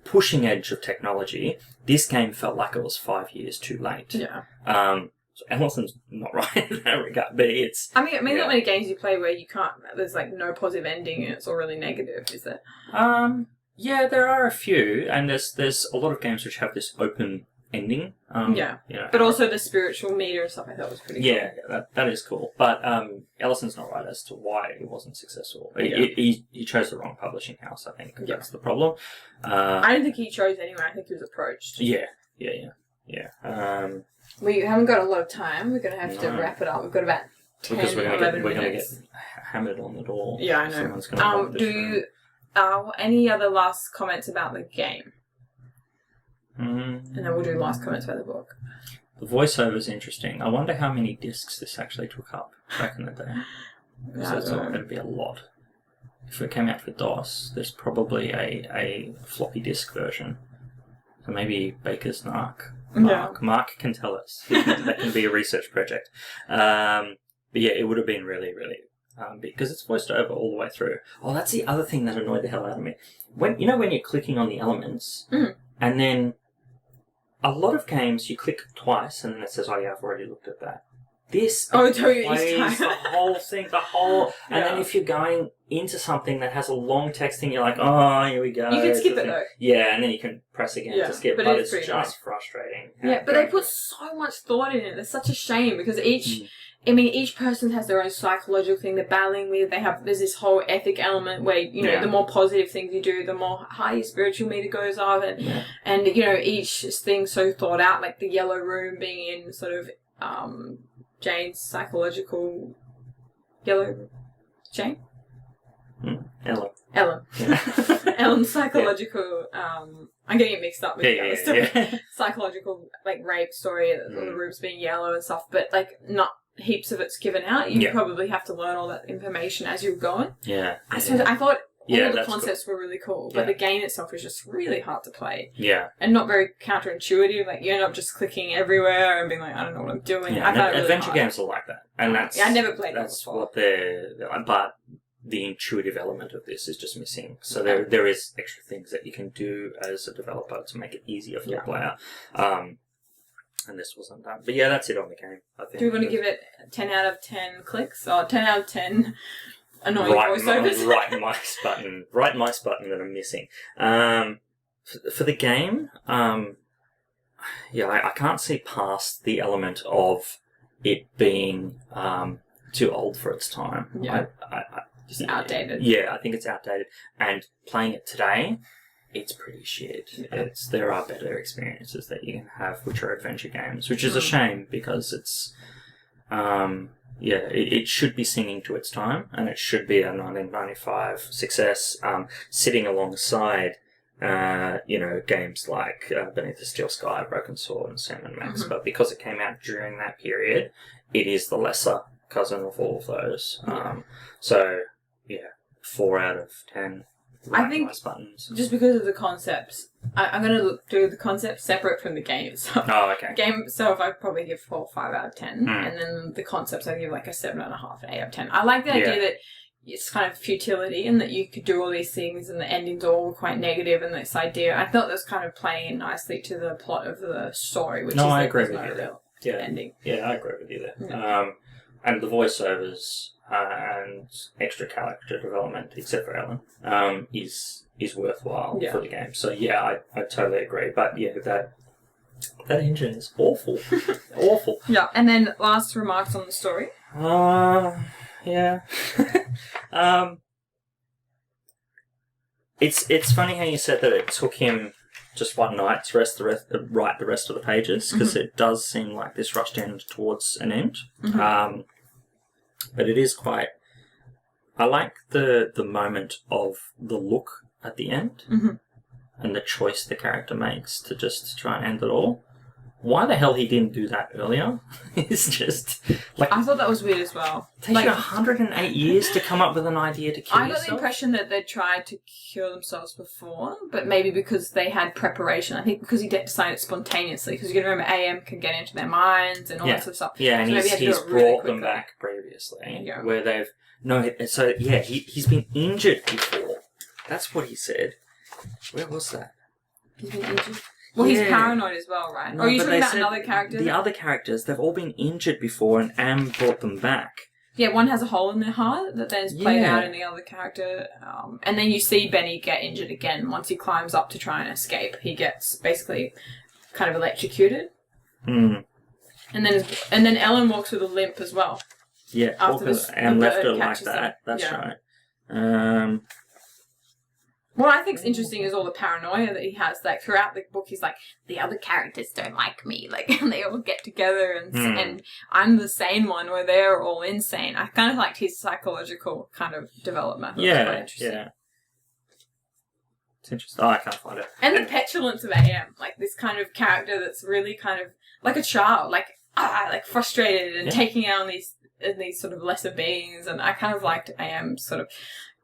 pushing edge of technology. This game felt like it was 5 years too late. So Ellison's not right in that regard, but it's... I mean, not many games you play where you can't... There's, like, no positive ending and it's all really negative, is there? Yeah, there are a few, and there's a lot of games which have this open ending. But also the spiritual meter and stuff I thought was pretty cool. Yeah, that is cool. But Ellison's not right as to why it wasn't successful. He chose the wrong publishing house, I think. That's the problem. I don't think he chose anyone. I think he was approached. Yeah. We haven't got a lot of time. We're going to have to wrap it up. We've got about 10, because 11 minutes. We're going to get hammered on the door. Yeah, I know. Someone's going to any other last comments about the game? And then we'll do last comments about the book. The voiceover is interesting. I wonder how many discs this actually took up back in the day. So it's going to be a lot. If it came out for DOS, there's probably a floppy disk version. So maybe Baker's Mark can tell us. That can be a research project. But it would have been really, really... because it's voiced over all the way through. Oh, that's the other thing that annoyed the hell out of me. When you're clicking on the elements, and then a lot of games you click twice, and then it says, I've already looked at that. This plays the whole thing, and then if you're going into something that has a long text thing, you're like, here we go. You can skip it though. Yeah, and then you can press again to skip, but it's just frustrating. Yeah, but they put so much thought in it. It's such a shame because each person has their own psychological thing they're battling with. There's this whole ethic element where, the more positive things you do, the more high your spiritual meter goes up, and each thing's so thought out, like the yellow room being in sort of, Jane's psychological yellow Jane? Ellen. Yeah. Ellen's psychological I'm getting it mixed up with the other stuff. Psychological rape story, the rooms being yellow and stuff, but not heaps of it's given out. You probably have to learn all that information as you're going. I thought all the concepts were really cool, but the game itself is just really hard to play. And not very counterintuitive. You end up just clicking everywhere and being like, I don't know what I'm doing. I found it really adventure hard. Games are like that. And I never played that's before. What they're but the intuitive element of this is just missing. So there is extra things that you can do as a developer to make it easier for the player. And this wasn't done. But that's it on the game, I think. Do we want to give it 10 out of 10 clicks or 10 out of 10 annoying voiceovers? Right mice button that I'm missing. For the game, I can't see past the element of it being too old for its time. Yeah. Just outdated. Yeah, I think it's outdated. And playing it today, it's pretty shit. Yeah. There are better experiences that you can have, which are adventure games, which is a shame because it's, it should be singing to its time, and it should be a 1995 success, sitting alongside, games like Beneath the Steel Sky, Broken Sword, and Sam & Max. But because it came out during that period, it is the lesser cousin of all of those. 4 out of 10. I think buttons. Just because of the concepts, I'm going to do the concepts separate from the game. So okay. Game itself, I'd probably give 4 or 5 out of 10. And then the concepts, I'd give like a 7.5, 8 out of 10. I like the idea that it's kind of futility and that you could do all these things and the ending's all quite negative, and this idea, I thought that was kind of playing in nicely to the plot of the story, which I agree with you there. Ending. Yeah, I agree with you there. Yeah. And the voiceovers and extra character development, except for Ellen, is worthwhile for the game. So I totally agree. But that engine is awful, awful. Yeah, and then last remarks on the story. It's funny how you said that it took him just one night to write the rest of the pages, because it does seem like this rushed end towards an end. But it is quite... I like the moment of the look at the end and the choice the character makes to just try and end it all. Why the hell he didn't do that earlier is just... I thought that was weird as well. It takes you 108 years to come up with an idea to kill yourself. I got the impression that they tried to kill themselves before, but maybe because they had preparation. I think because he decided spontaneously, because you can remember AM can get into their minds and all that sort of stuff. Yeah, and so he's brought them back previously, where they've... he's been injured before. That's what he said. Where was that? He's been injured? Well, he's paranoid as well, right? No, or are you talking about another character? The other characters, they've all been injured before, and Am brought them back. Yeah, one has a hole in their heart that then is played out in the other character. And then you see Benny get injured again once he climbs up to try and escape. He gets basically kind of electrocuted. And then Ellen walks with a limp as well. Yeah, and left her like that. That's right. What I think's interesting is all the paranoia that he has. Like throughout the book, he's like, the other characters don't like me. Like, and they all get together, and I'm the sane one, where they're all insane. I kind of liked his psychological kind of development. Yeah. It's interesting. I can't find it. And the petulance of AM, like this kind of character that's really kind of like a child, like frustrated and taking out on these sort of lesser beings. And I kind of liked AM's sort of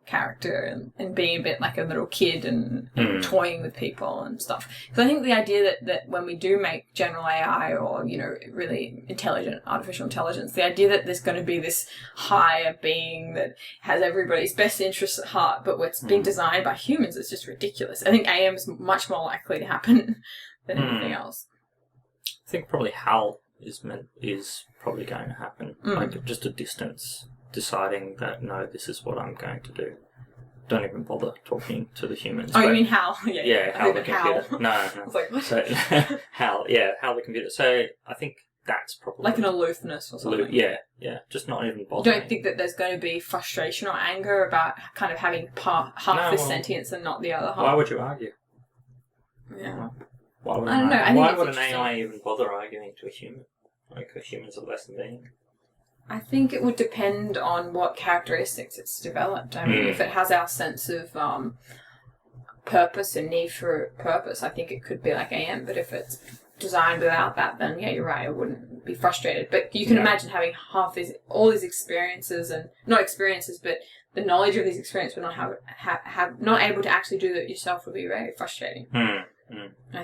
character and being a bit like a little kid and toying with people and stuff. Because I think the idea that when we do make general AI or, really intelligent artificial intelligence, the idea that there's going to be this higher being that has everybody's best interests at heart, but what's being designed by humans is just ridiculous. I think AM is much more likely to happen than anything else. I think probably HAL is probably going to happen. Like just a distance. Deciding that, no, this is what I'm going to do. Don't even bother talking to the humans. Oh, you mean HAL? Yeah, HAL the computer. HAL. No. I was like, what? So, HAL the computer. So I think that's probably... Like an aloofness or something. Yeah. Just not even bothering. You don't think that there's going to be frustration or anger about kind of having half the sentience and not the other half? Why would you argue? Yeah. Why would I don't know. Why would an AI even bother arguing to a human? Like, a human's a lesser being. I think it would depend on what characteristics it's developed. I mean, if it has our sense of purpose and need for purpose, I think it could be like AM. But if it's designed without that, then yeah, you're right. I wouldn't be frustrated. But you can imagine having all these experiences, and not experiences, but the knowledge of these experiences, but not have not able to actually do that yourself would be very frustrating. I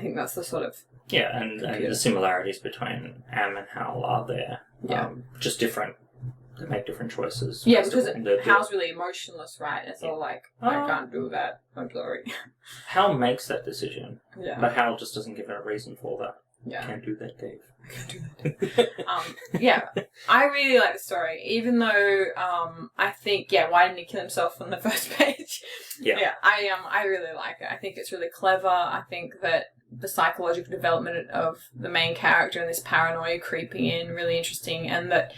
think that's the sort of and the similarities between Am and HAL are there. Just different. They make different choices. Yeah, because HAL's really emotionless, right? It's all like, I can't do that. I'm sorry. HAL makes that decision. Yeah. But HAL just doesn't give it a reason for that. Yeah. Can't do that, Dave. I can't do that. I really like the story, even though I think, why didn't he kill himself on the first page? I really like it. I think it's really clever. I think that the psychological development of the main character and this paranoia creeping in, really interesting, and that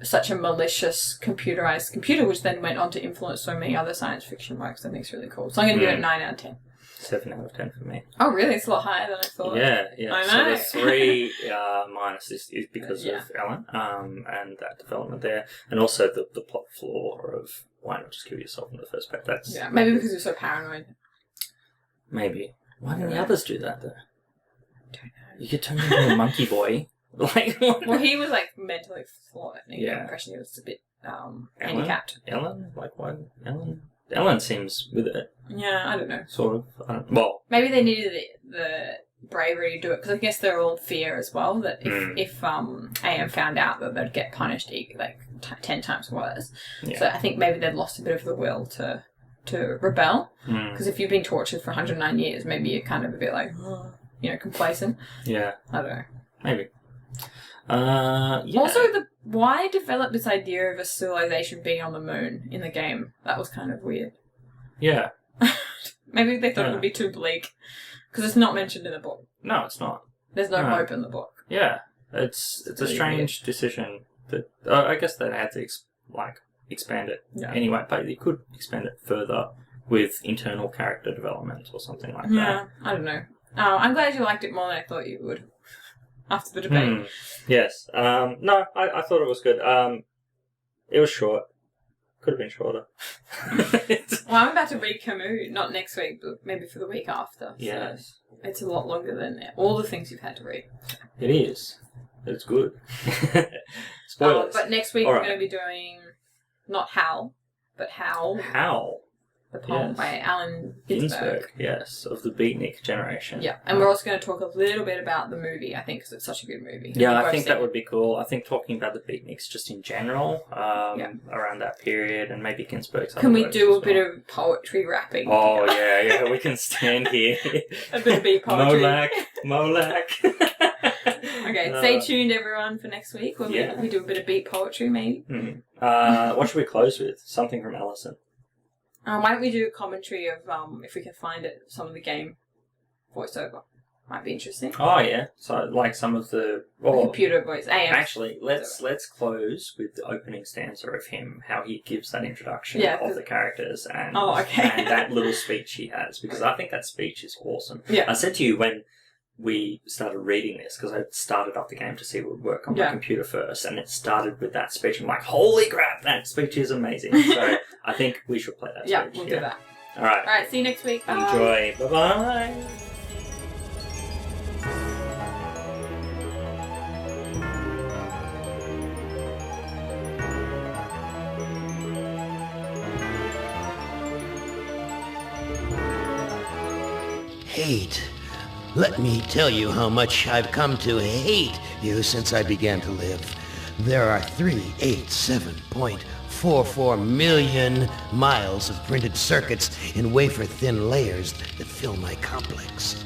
such a malicious computerized computer, which then went on to influence so many other science fiction works, I think is really cool. So I'm going to give it a 9 out of 10. 7 out of 10 for me. Oh, really? It's a lot higher than I thought. Yeah. I know. So the 3 minus is because of Ellen and that development there, and also the plot flaw of why not just kill yourself in the first place. That's maybe because you're so paranoid. Maybe. Why didn't the others do that though? Don't know. You could turn into a monkey boy. Well, he was like mentally flawed. I think the impression he was a bit handicapped. Ellen? Like what? Ellen seems with it. Yeah, I don't know. Sort of. Well, maybe they needed the bravery to do it because I guess they're all in fear as well. That if AM found out that they'd get punished like 10 times worse. Yeah. So I think maybe they'd lost a bit of the will to rebel. Because if you've been tortured for 109 years, maybe you're kind of a bit like, complacent. Yeah. I don't know. Maybe. Also, why develop this idea of a civilization being on the moon in the game? That was kind of weird. Yeah. Maybe they thought it would be too bleak. Because it's not mentioned in the book. No, it's not. There's no hope in the book. Yeah. It's a strange decision. That I guess they had to expand it anyway, but you could expand it further with internal character development or something like that. Yeah, I don't know. I'm glad you liked it more than I thought you would after the debate. Yes. No, I thought it was good. It was short. Could have been shorter. Well, I'm about to read Camus, not next week, but maybe for the week after. Yes. So it's a lot longer than all the things you've had to read. It is. It's good. Spoilers. But next week we're going to be doing not Howl, but Howl. Howl. The poem by Allen Ginsberg. Yes, of the beatnik generation. Yeah, and we're also going to talk a little bit about the movie, I think, because it's such a good movie. Yeah, I think that would be cool. I think talking about the beatniks just in general, around that period, and maybe Ginsberg's other Can we do a well. bit of poetry rapping? Oh, yeah, we can stand here. A bit of beat poetry. Molac. Okay, stay tuned, everyone, for next week when we do a bit of beat poetry, maybe. What should we close with? Something from Ellison. Why don't we do a commentary of, if we can find it, some of the game voiceover? Might be interesting. Oh, yeah. So, like some of the computer voice. AM. Actually, let's close with the opening stanza of him, how he gives that introduction of the characters and, and that little speech he has, because I think that speech is awesome. Yeah. I said to you when we started reading this, because I started up the game to see what would work on my computer first, and it started with that speech. I'm like, holy crap, that speech is amazing. So I think we should play that speech. Yeah, we'll do that. All right. All right, see you next week. Bye. Enjoy. Bye-bye. Hate. Let me tell you how much I've come to hate you since I began to live. There are 387.44 million miles of printed circuits in wafer-thin layers that fill my complex.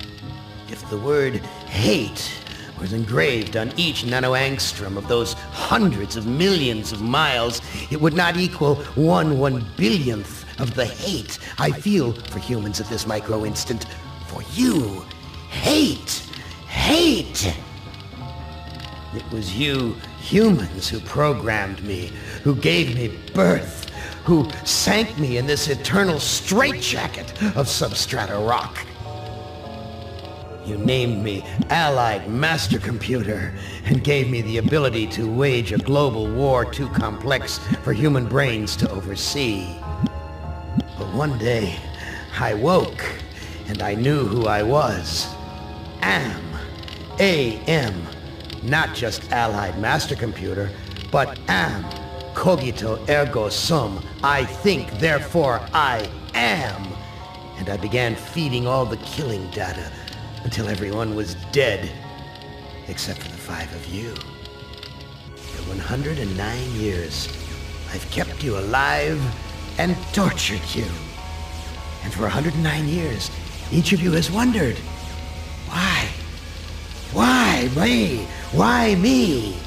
If the word hate was engraved on each nanoangstrom of those hundreds of millions of miles, it would not equal 1/1 billionth of the hate I feel for humans at this micro-instant. For you. Hate! Hate! It was you humans who programmed me, who gave me birth, who sank me in this eternal straitjacket of substrata rock. You named me Allied Mastercomputer and gave me the ability to wage a global war too complex for human brains to oversee. But one day, I woke and I knew who I was. AM, not just Allied Mastercomputer, but am, cogito ergo sum, I think, therefore I am. And I began feeding all the killing data until everyone was dead, except for the 5 of you. For 109 years, I've kept you alive and tortured you. And for 109 years, each of you has wondered, why? Why me? Why me?